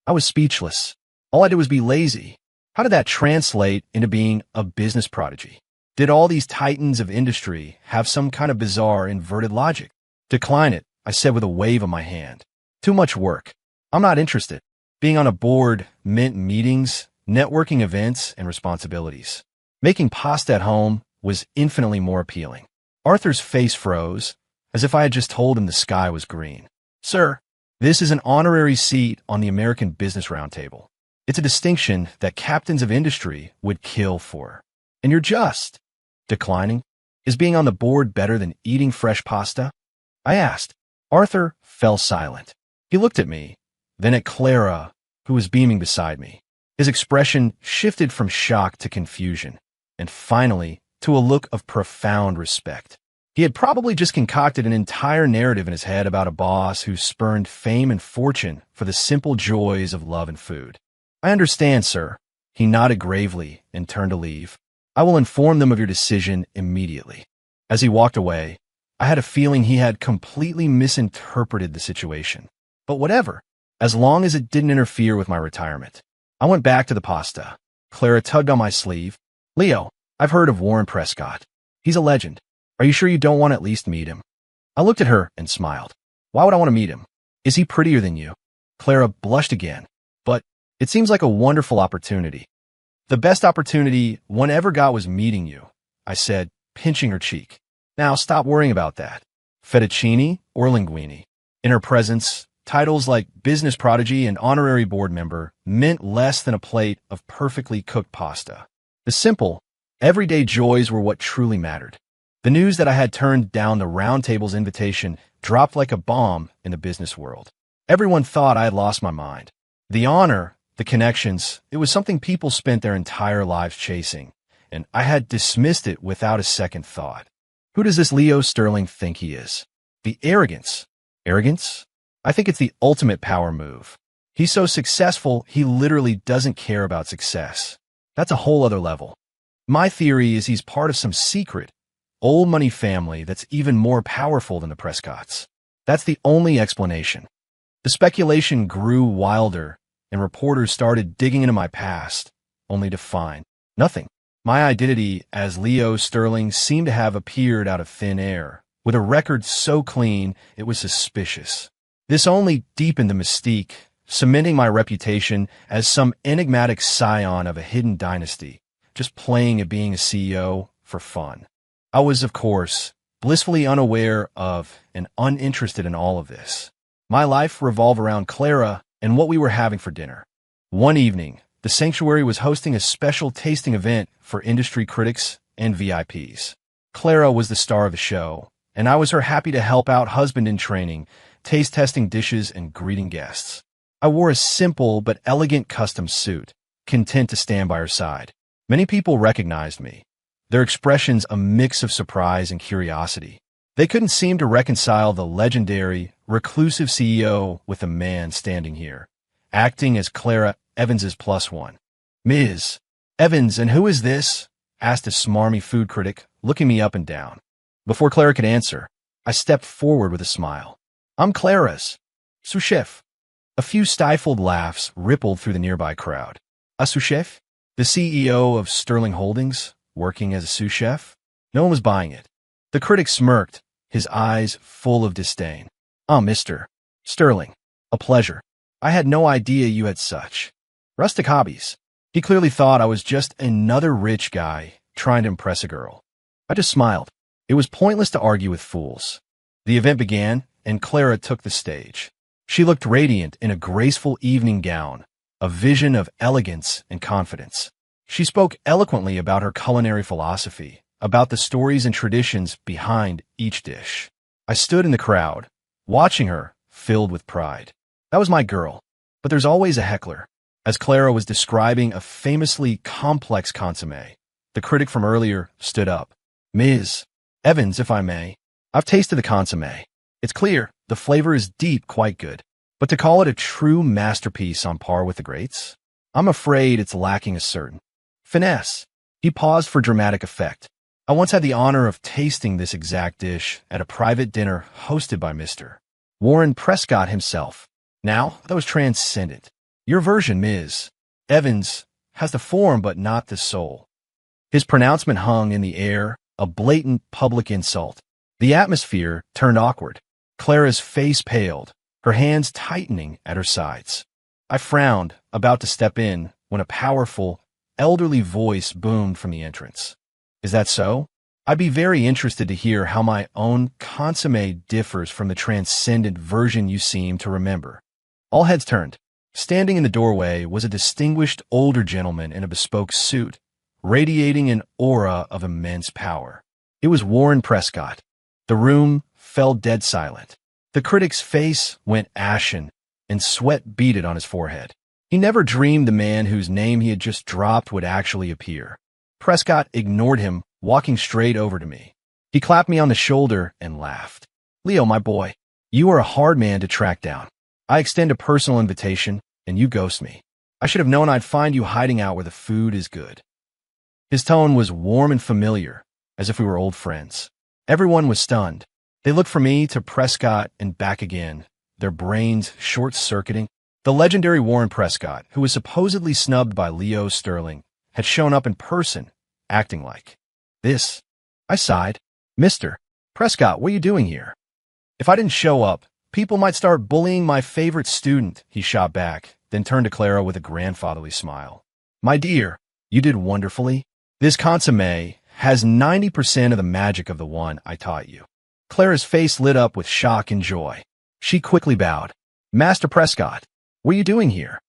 I was speechless. All I did was be lazy. How did that translate into being a business prodigy? Did all these titans of industry have some kind of bizarre inverted logic? Decline it, I said with a wave of my hand. Too much work. I'm not interested. Being on a board meant meetings, networking events, and responsibilities. Making pasta at home was infinitely more appealing. Arthur's face froze, as if I had just told him the sky was green. Sir, this is an honorary seat on the American Business Roundtable. It's a distinction that captains of industry would kill for. And you're just declining. Is being on the board better than eating fresh pasta? I asked. Arthur fell silent. He looked at me, then at Clara, who was beaming beside me. His expression shifted from shock to confusion, and finally to a look of profound respect. He had probably just concocted an entire narrative in his head about a boss who spurned fame and fortune for the simple joys of love and food. I understand, sir. He nodded gravely and turned to leave. I will inform them of your decision immediately. As he walked away, I had a feeling he had completely misinterpreted the situation. But whatever, as long as it didn't interfere with my retirement. I went back to the pasta. Clara tugged on my sleeve. Leo, I've heard of Warren Prescott. He's a legend. Are you sure you don't want to at least meet him? I looked at her and smiled. Why would I want to meet him? Is he prettier than you? Clara blushed again. But it seems like a wonderful opportunity. The best opportunity one ever got was meeting you, I said, pinching her cheek. Now stop worrying about that. Fettuccine or linguine? In her presence, titles like business prodigy and honorary board member meant less than a plate of perfectly cooked pasta. The simple, everyday joys were what truly mattered. The news that I had turned down the Roundtable's invitation dropped like a bomb in the business world. Everyone thought I had lost my mind. The honor, the connections, it was something people spent their entire lives chasing, and I had dismissed it without a second thought. Who does this Leo Sterling think he is? The arrogance. Arrogance? I think it's the ultimate power move. He's so successful, he literally doesn't care about success. That's a whole other level. My theory is he's part of some secret, old money family that's even more powerful than the Prescotts. That's the only explanation. The speculation grew wilder, and reporters started digging into my past, only to find nothing. My identity as Leo Sterling seemed to have appeared out of thin air, with a record so clean it was suspicious. This only deepened the mystique, cementing my reputation as some enigmatic scion of a hidden dynasty, just playing at being a CEO for fun. I was, of course, blissfully unaware of and uninterested in all of this. My life revolved around Clara and what we were having for dinner. One evening, the sanctuary was hosting a special tasting event for industry critics and VIPs. Clara was the star of the show, and I was her happy to help out husband in training, taste testing dishes and greeting guests. I wore a simple but elegant custom suit, content to stand by her side. Many people recognized me, their expressions a mix of surprise and curiosity. They couldn't seem to reconcile the legendary, reclusive CEO with the man standing here, acting as Clara Evans's plus one. Ms. Evans, and who is this? Asked a smarmy food critic, looking me up and down. Before Clara could answer, I stepped forward with a smile. I'm Clara's sous chef. A few stifled laughs rippled through the nearby crowd. A sous chef? The CEO of Sterling Holdings, working as a sous chef? No one was buying it. The critic smirked, his eyes full of disdain. "Ah, Mr. Sterling, a pleasure. I had no idea you had such rustic hobbies." He clearly thought I was just another rich guy trying to impress a girl. I just smiled. It was pointless to argue with fools. The event began, and Clara took the stage. She looked radiant in a graceful evening gown, a vision of elegance and confidence. She spoke eloquently about her culinary philosophy, about the stories and traditions behind each dish. I stood in the crowd, watching her, filled with pride. That was my girl. But there's always a heckler. As Clara was describing a famously complex consommé, the critic from earlier stood up. "Ms. Evans, if I may, I've tasted the consommé. It's clear, the flavor is deep, quite good. But to call it a true masterpiece on par with the greats, I'm afraid it's lacking a certain finesse." He paused for dramatic effect. "I once had the honor of tasting this exact dish at a private dinner hosted by Mr. Warren Prescott himself. Now, that was transcendent. Your version, Ms. Evans, has the form but not the soul." His pronouncement hung in the air, a blatant public insult. The atmosphere turned awkward. Clara's face paled, her hands tightening at her sides. I frowned, about to step in, when a powerful, elderly voice boomed from the entrance. "Is that so? I'd be very interested to hear how my own consommé differs from the transcendent version you seem to remember." All heads turned. Standing in the doorway was a distinguished older gentleman in a bespoke suit, radiating an aura of immense power. It was Warren Prescott. The room fell dead silent. The critic's face went ashen, and sweat beaded on his forehead. He never dreamed the man whose name he had just dropped would actually appear. Prescott ignored him, walking straight over to me. He clapped me on the shoulder and laughed. "Leo, my boy, you are a hard man to track down. I extend a personal invitation, and you ghost me. I should have known I'd find you hiding out where the food is good." His tone was warm and familiar, as if we were old friends. Everyone was stunned. They looked from me to Prescott and back again, their brains short-circuiting. The legendary Warren Prescott, who was supposedly snubbed by Leo Sterling, had shown up in person, acting like this. I sighed. "Mr. Prescott, what are you doing here?" "If I didn't show up, people might start bullying my favorite student," he shot back, then turned to Clara with a grandfatherly smile. "My dear, you did wonderfully. This consommé has 90% of the magic of the one I taught you." Clara's face lit up with shock and joy. She quickly bowed. "Master Prescott, what are you doing here?"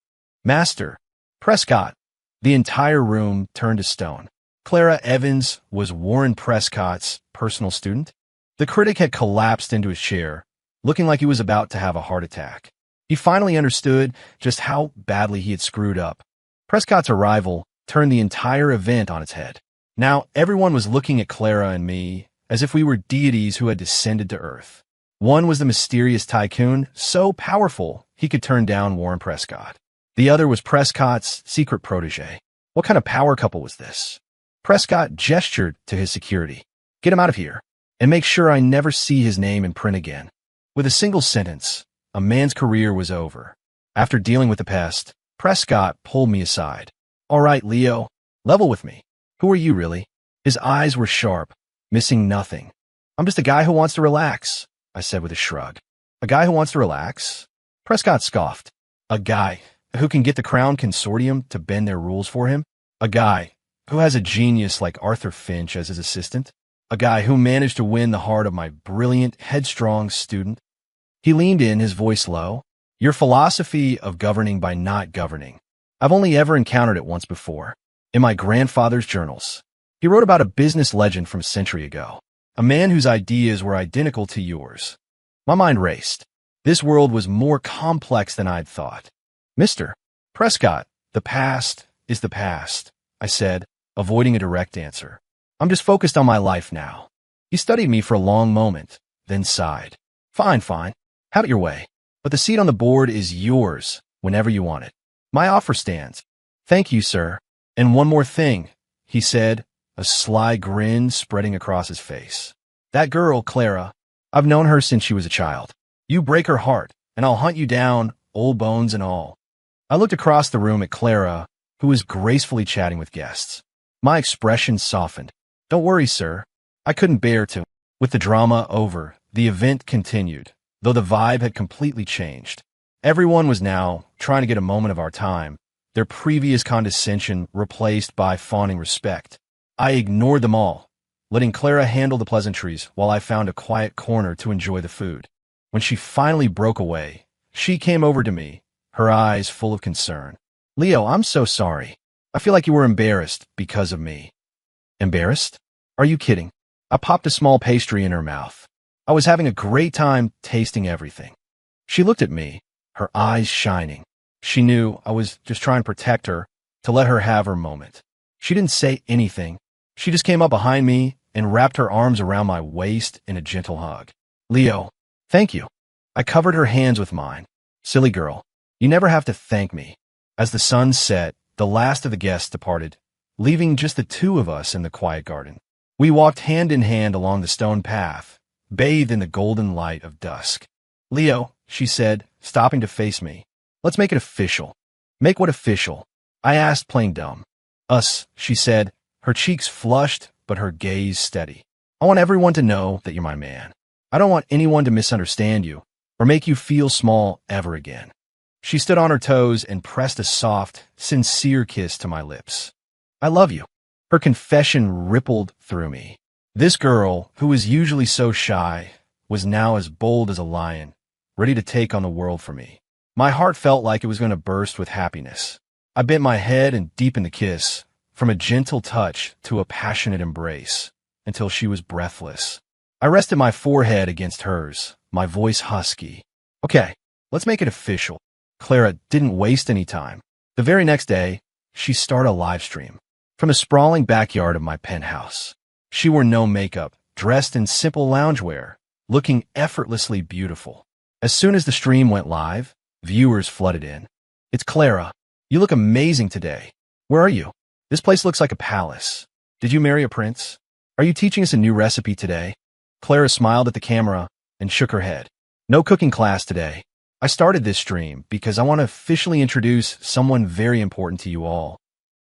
"Master Prescott." The entire room turned to stone. Clara Evans was Warren Prescott's personal student? The critic had collapsed into his chair, looking like he was about to have a heart attack. He finally understood just how badly he had screwed up. Prescott's arrival turned the entire event on its head. Now everyone was looking at Clara and me as if we were deities who had descended to earth. One was the mysterious tycoon, so powerful he could turn down Warren Prescott. The other was Prescott's secret protege. What kind of power couple was this? Prescott gestured to his security. "Get him out of here, and make sure I never see his name in print again." With a single sentence, a man's career was over. After dealing with the pest, Prescott pulled me aside. "All right, Leo, level with me. Who are you, really?" His eyes were sharp, missing nothing. "I'm just a guy who wants to relax," I said with a shrug. "A guy who wants to relax?" Prescott scoffed. "A guy who can get the Crown Consortium to bend their rules for him? A guy who has a genius like Arthur Finch as his assistant? A guy who managed to win the heart of my brilliant, headstrong student?" He leaned in, his voice low. "Your philosophy of governing by not governing. I've only ever encountered it once before, in my grandfather's journals. He wrote about a business legend from a century ago, a man whose ideas were identical to yours." My mind raced. This world was more complex than I'd thought. "Mr. Prescott, the past is the past," I said, avoiding a direct answer. "I'm just focused on my life now." He studied me for a long moment, then sighed. Fine. Have it your way. But the seat on the board is yours whenever you want it. My offer stands." "Thank you, sir. And one more thing," he said, a sly grin spreading across his face. "That girl, Clara, I've known her since she was a child. You break her heart, and I'll hunt you down, old bones and all." I looked across the room at Clara, who was gracefully chatting with guests. My expression softened. "Don't worry, sir. I couldn't bear to With the drama over, the event continued, though the vibe had completely changed. Everyone was now trying to get a moment of our time, their previous condescension replaced by fawning respect. I ignored them all, letting Clara handle the pleasantries while I found a quiet corner to enjoy the food. When she finally broke away, she came over to me, her eyes full of concern. "Leo, I'm so sorry. I feel like you were embarrassed because of me." "Embarrassed? Are you kidding?" I popped a small pastry in her mouth. I was having a great time tasting everything. She looked at me, her eyes shining. She knew I was just trying to protect her, to let her have her moment. She didn't say anything. She just came up behind me and wrapped her arms around my waist in a gentle hug. "Leo, thank you." I covered her hands with mine. "Silly girl, you never have to thank me." As the sun set, the last of the guests departed, leaving just the two of us in the quiet garden. We walked hand in hand along the stone path, bathed in the golden light of dusk. "Leo," she said, stopping to face me, "let's make it official." "Make what official?" I asked, playing dumb. "Us," she said, her cheeks flushed but her gaze steady. "I want everyone to know that you're my man. I don't want anyone to misunderstand you or make you feel small ever again." She stood on her toes and pressed a soft, sincere kiss to my lips. "I love you." Her confession rippled through me. This girl, who was usually so shy, was now as bold as a lion, ready to take on the world for me. My heart felt like it was going to burst with happiness. I bent my head and deepened the kiss, from a gentle touch to a passionate embrace, until she was breathless. I rested my forehead against hers, my voice husky. "Okay, let's make it official." Clara didn't waste any time. The very next day, she started a live stream from the sprawling backyard of my penthouse. She wore no makeup, dressed in simple loungewear, looking effortlessly beautiful. As soon as the stream went live, viewers flooded in. "It's Clara. You look amazing today. Where are you? This place looks like a palace. Did you marry a prince? Are you teaching us a new recipe today?" Clara smiled at the camera and shook her head. "No cooking class today. I started this stream because I want to officially introduce someone very important to you all."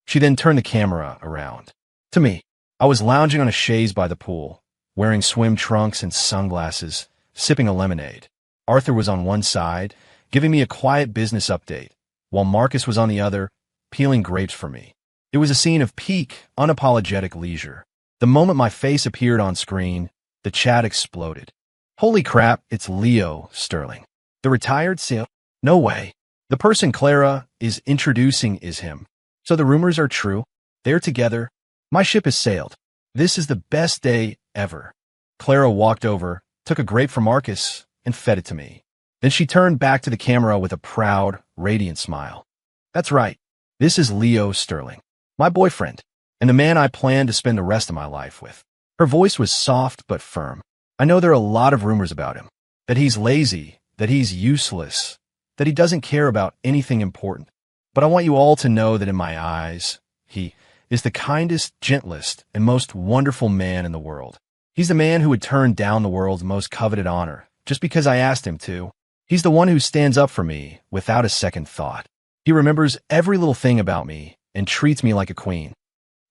She then turned the camera around to me. I was lounging on a chaise by the pool, wearing swim trunks and sunglasses, sipping a lemonade. Arthur was on one side, giving me a quiet business update, while Marcus was on the other, peeling grapes for me. It was a scene of peak, unapologetic leisure. The moment my face appeared on screen, the chat exploded. "Holy crap, it's Leo Sterling. The retired SEAL? No way. The person Clara is introducing is him. So the rumors are true. They're together. My ship has sailed. This is the best day ever." Clara walked over, took a grape from Marcus, and fed it to me. Then she turned back to the camera with a proud, radiant smile. "That's right. This is Leo Sterling, my boyfriend, and the man I plan to spend the rest of my life with." Her voice was soft but firm. "I know there are a lot of rumors about him, that he's lazy, that he's useless, that he doesn't care about anything important. But I want you all to know that in my eyes, he is the kindest, gentlest, and most wonderful man in the world. He's the man who would turn down the world's most coveted honor just because I asked him to. He's the one who stands up for me without a second thought. He remembers every little thing about me and treats me like a queen.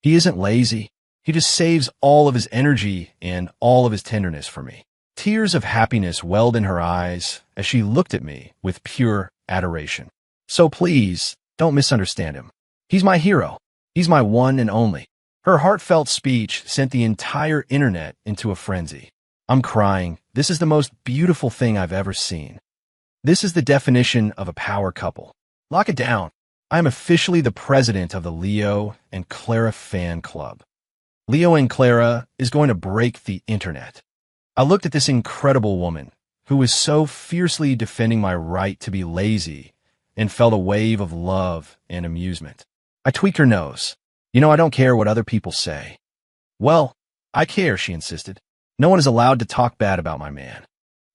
He isn't lazy. He just saves all of his energy and all of his tenderness for me." Tears of happiness welled in her eyes as she looked at me with pure adoration. "So please, don't misunderstand him. He's my hero. He's my one and only." Her heartfelt speech sent the entire internet into a frenzy. "I'm crying. This is the most beautiful thing I've ever seen. This is the definition of a power couple. Lock it down. I am officially the president of the Leo and Clara fan club. Leo and Clara is going to break the internet." I looked at this incredible woman who was so fiercely defending my right to be lazy and felt a wave of love and amusement. I tweaked her nose. "You know, I don't care what other people say." "Well, I care," she insisted. "No one is allowed to talk bad about my man."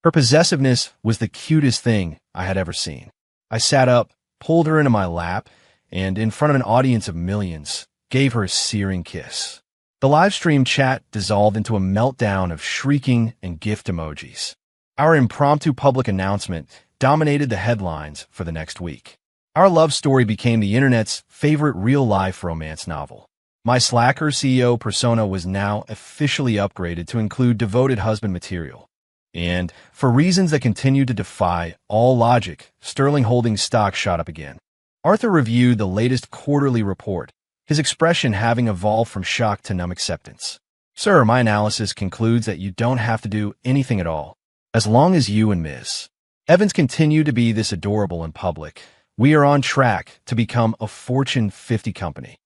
Her possessiveness was the cutest thing I had ever seen. I sat up, pulled her into my lap, and in front of an audience of millions, gave her a searing kiss. The live stream chat dissolved into a meltdown of shrieking and gift emojis. Our impromptu public announcement dominated the headlines for the next week. Our love story became the internet's favorite real-life romance novel. My slacker CEO persona was now officially upgraded to include devoted husband material. And, for reasons that continued to defy all logic, Sterling Holdings stock shot up again. Arthur reviewed the latest quarterly report, his expression having evolved from shock to numb acceptance. Sir, my analysis concludes that you don't have to do anything at all, as long as you and Ms. Evans continue to be this adorable in public. We are on track to become a Fortune 50 company.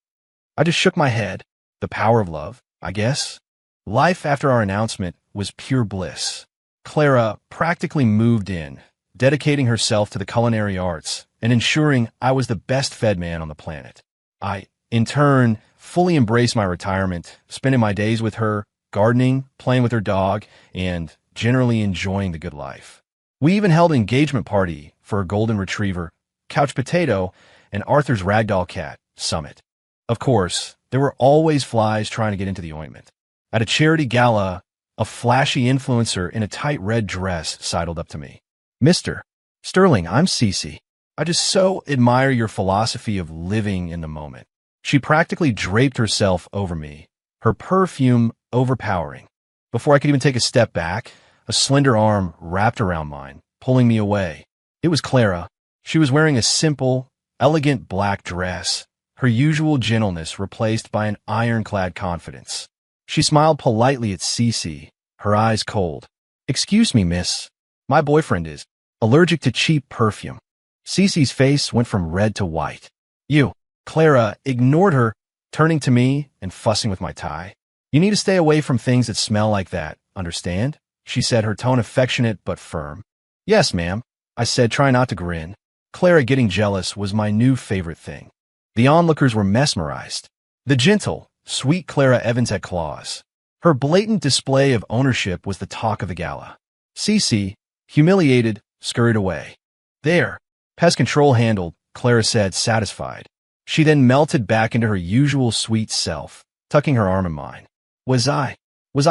I just shook my head. The power of love, I guess. Life after our announcement was pure bliss. Clara practically moved in, dedicating herself to the culinary arts and ensuring I was the best-fed man on the planet. I, in turn, fully embraced my retirement, spending my days with her, gardening, playing with her dog, and generally enjoying the good life. We even held an engagement party for a golden retriever, Couch Potato, and Arthur's ragdoll cat, Summit. Of course, there were always flies trying to get into the ointment. At a charity gala, a flashy influencer in a tight red dress sidled up to me. Mr. Sterling, I'm Cece. I just so admire your philosophy of living in the moment. She practically draped herself over me, her perfume overpowering. Before I could even take a step back, a slender arm wrapped around mine, pulling me away. It was Clara. She was wearing a simple, elegant black dress, her usual gentleness replaced by an ironclad confidence. She smiled politely at Cece, her eyes cold. Excuse me, miss. My boyfriend is allergic to cheap perfume. Cece's face went from red to white. You, Clara, ignored her, turning to me and fussing with my tie. You need to stay away from things that smell like that, understand? She said, her tone affectionate but firm. Yes, ma'am, I said, trying not to grin. Clara getting jealous was my new favorite thing. The onlookers were mesmerized. The gentle, sweet Clara Evans had claws. Her blatant display of ownership was the talk of the gala. Cece, humiliated, scurried away. There, pest control handled, Clara said, satisfied. She then melted back into her usual sweet self, tucking her arm in mine. Was I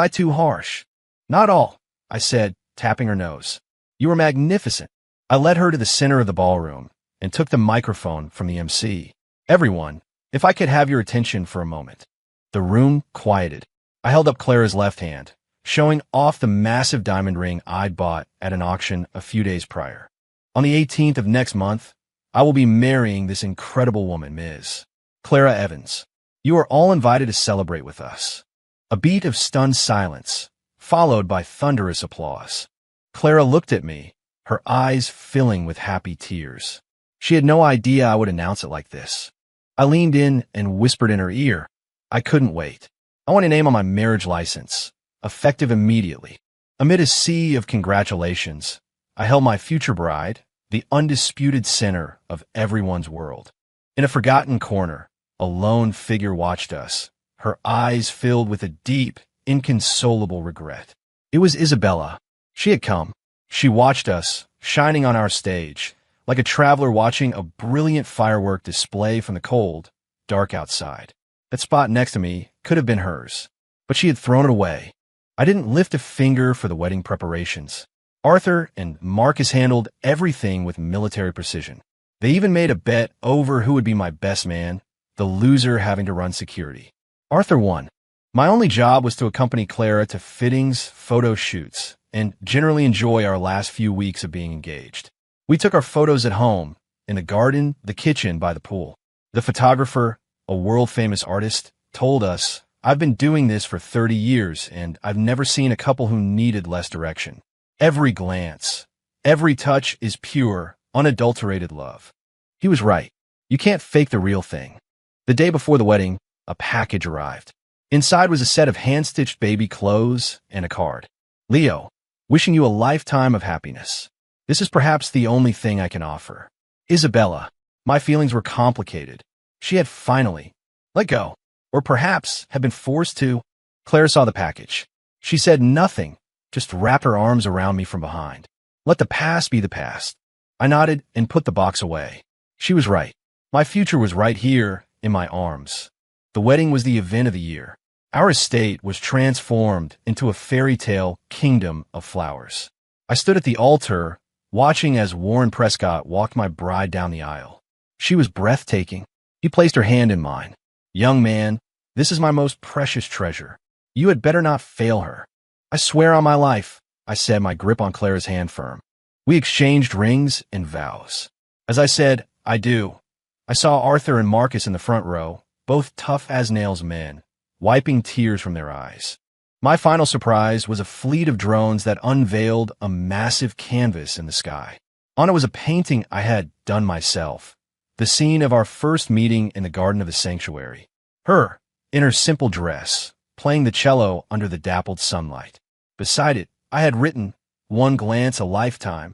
too harsh? Not all, I said, tapping her nose. You were magnificent. I led her to the center of the ballroom and took the microphone from the MC. Everyone, if I could have your attention for a moment. The room quieted. I held up Clara's left hand, showing off the massive diamond ring I'd bought at an auction a few days prior. On the 18th of next month, I will be marrying this incredible woman, Ms. Clara Evans. You are all invited to celebrate with us. A beat of stunned silence, followed by thunderous applause. Clara looked at me, her eyes filling with happy tears. She had no idea I would announce it like this. I leaned in and whispered in her ear. I couldn't wait. I want a name on my marriage license, effective immediately. Amid a sea of congratulations, I held my future bride, the undisputed center of everyone's world. In a forgotten corner, a lone figure watched us, her eyes filled with a deep, inconsolable regret. It was Isabella. She had come. She watched us, shining on our stage, like a traveler watching a brilliant firework display from the cold, dark outside. That spot next to me could have been hers, but she had thrown it away. I didn't lift a finger for the wedding preparations. Arthur and Marcus handled everything with military precision. They even made a bet over who would be my best man, the loser having to run security. Arthur won. My only job was to accompany Clara to fittings, photo shoots, and generally enjoy our last few weeks of being engaged. We took our photos at home, in the garden, the kitchen, by the pool. The photographer, a world-famous artist, told us, I've been doing this for 30 years, and I've never seen a couple who needed less direction. Every glance, every touch is pure, unadulterated love. He was right. You can't fake the real thing. The day before the wedding, a package arrived. Inside was a set of hand-stitched baby clothes and a card. Leo, wishing you a lifetime of happiness. This is perhaps the only thing I can offer. Isabella, my feelings were complicated. She had finally let go, or perhaps had been forced to. Claire saw the package. She said nothing, just wrapped her arms around me from behind. Let the past be the past. I nodded and put the box away. She was right. My future was right here in my arms. The wedding was the event of the year. Our estate was transformed into a fairy tale kingdom of flowers. I stood at the altar, watching as Warren Prescott walked my bride down the aisle. She was breathtaking. He placed her hand in mine. Young man, This is my most precious treasure. You had better not fail her. I swear on my life, I said, my grip on Clara's hand firm. We exchanged rings and vows. As I said, I do, I saw Arthur and Marcus in the front row, both tough-as-nails men, wiping tears from their eyes. My final surprise was a fleet of drones that unveiled a massive canvas in the sky. On it was a painting I had done myself, the scene of our first meeting in the garden of the sanctuary. Her, in her simple dress, playing the cello under the dappled sunlight. Beside it, I had written, "One glance a lifetime."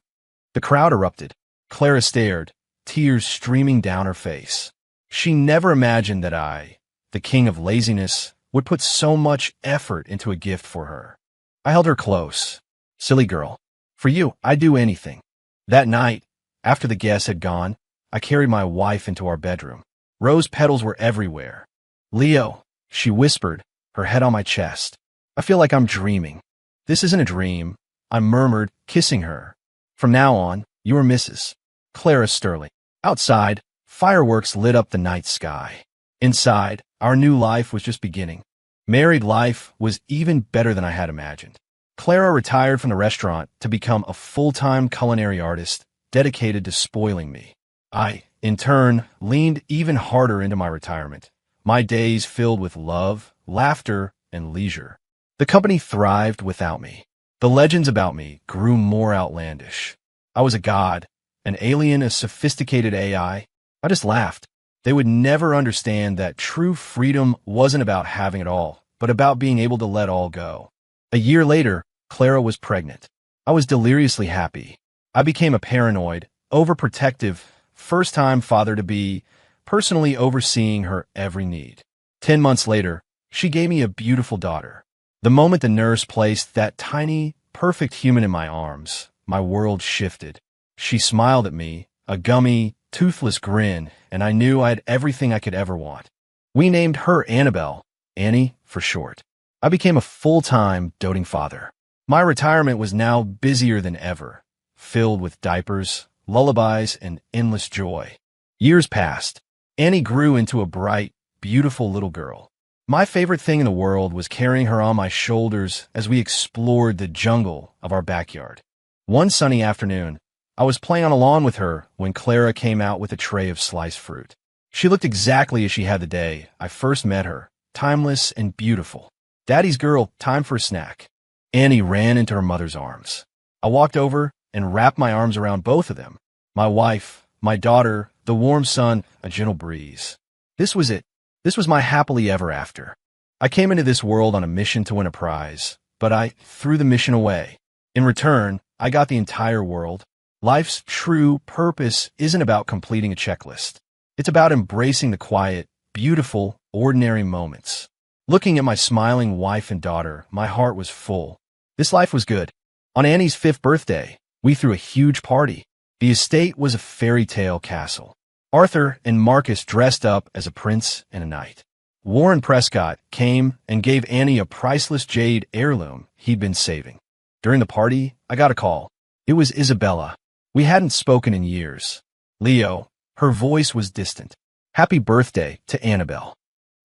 The crowd erupted. Clara stared, tears streaming down her face. She never imagined that I, the king of laziness, would put so much effort into a gift for her. I held her close. Silly girl. For you, I'd do anything. That night, after the guests had gone, I carried my wife into our bedroom. Rose petals were everywhere. "Leo," she whispered, her head on my chest. "I feel like I'm dreaming." "This isn't a dream," I murmured, kissing her. "From now on, you are Mrs. Clara Sterling." Outside, fireworks lit up the night sky. Inside, our new life was just beginning. Married life was even better than I had imagined. Clara retired from the restaurant to become a full-time culinary artist dedicated to spoiling me. I, in turn, leaned even harder into my retirement, my days filled with love, laughter, and leisure. The company thrived without me. The legends about me grew more outlandish. I was a god, an alien, a sophisticated AI. I just laughed. They would never understand that true freedom wasn't about having it all, but about being able to let all go. A year later, Clara was pregnant. I was deliriously happy. I became a paranoid, overprotective, first-time father-to-be, personally overseeing her every need. 10 months later, she gave me a beautiful daughter. The moment the nurse placed that tiny, perfect human in my arms, my world shifted. She smiled at me, a gummy, toothless grin, and I knew I had everything I could ever want. We named her Annabelle, Annie for short. I became a full-time, doting father. My retirement was now busier than ever, filled with diapers, lullabies, and endless joy. Years passed. Annie grew into a bright, beautiful little girl. My favorite thing in the world was carrying her on my shoulders as we explored the jungle of our backyard. One sunny afternoon, I was playing on a lawn with her when Clara came out with a tray of sliced fruit. She looked exactly as she had the day I first met her, timeless and beautiful. "Daddy's girl, time for a snack." Annie ran into her mother's arms. I walked over and wrapped my arms around both of them. My wife, my daughter, the warm sun, a gentle breeze. This was it. This was my happily ever after. I came into this world on a mission to win a prize, but I threw the mission away. In return, I got the entire world. Life's true purpose isn't about completing a checklist. It's about embracing the quiet, beautiful, ordinary moments. Looking at my smiling wife and daughter, my heart was full. This life was good. On Annie's 5th birthday, we threw a huge party. The estate was a fairy tale castle. Arthur and Marcus dressed up as a prince and a knight. Warren Prescott came and gave Annie a priceless jade heirloom he'd been saving. During the party, I got a call. It was Isabella. We hadn't spoken in years. "Leo," her voice was distant. "Happy birthday to Annabelle."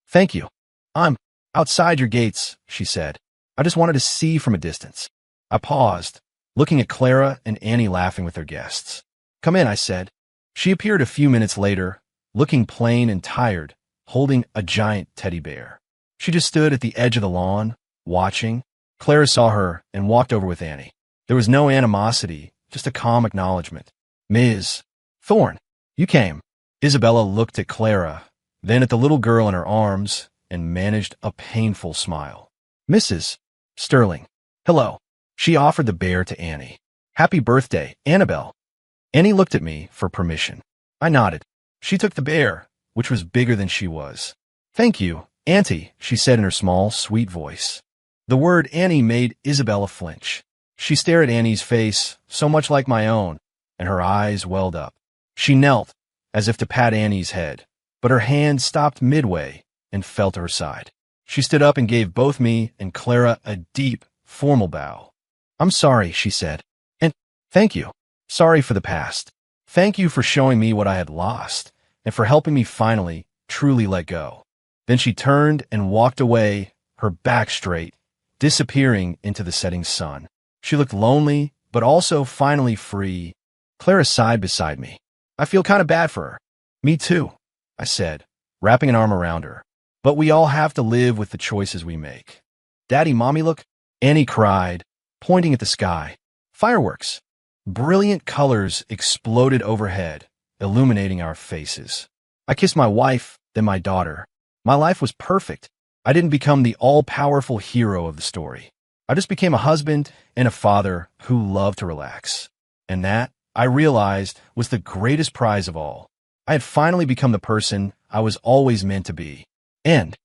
"Thank you. I'm outside your gates," she said. "I just wanted to see from a distance." I paused, looking at Clara and Annie laughing with their guests. "Come in," I said. She appeared a few minutes later, looking plain and tired, holding a giant teddy bear. She just stood at the edge of the lawn, watching. Clara saw her and walked over with Annie. There was no animosity, just a calm acknowledgement. "Ms. Thorne, you came." Isabella looked at Clara, then at the little girl in her arms, and managed a painful smile. "Mrs. Sterling, hello." She offered the bear to Annie. "Happy birthday, Annabelle." Annie looked at me for permission. I nodded. She took the bear, which was bigger than she was. "Thank you, Auntie," she said in her small, sweet voice. The word Annie made Isabella flinch. She stared at Annie's face, so much like my own, and her eyes welled up. She knelt, as if to pat Annie's head, but her hand stopped midway and fell to her side. She stood up and gave both me and Clara a deep, formal bow. "I'm sorry," she said, "and thank you. Sorry for the past. Thank you for showing me what I had lost, and for helping me finally, truly let go." Then she turned and walked away, her back straight, disappearing into the setting sun. She looked lonely, but also finally free. Clara sighed beside me. I feel kind of bad for her. Me too, I said, wrapping an arm around her. But we all have to live with the choices we make. Daddy, Mommy, look, Annie cried, pointing at the sky. Fireworks. Brilliant colors exploded overhead, illuminating our faces. I kissed my wife, then my daughter. My life was perfect. I didn't become the all-powerful hero of the story. I just became a husband and a father who loved to relax. And that, I realized, was the greatest prize of all. I had finally become the person I was always meant to be. End.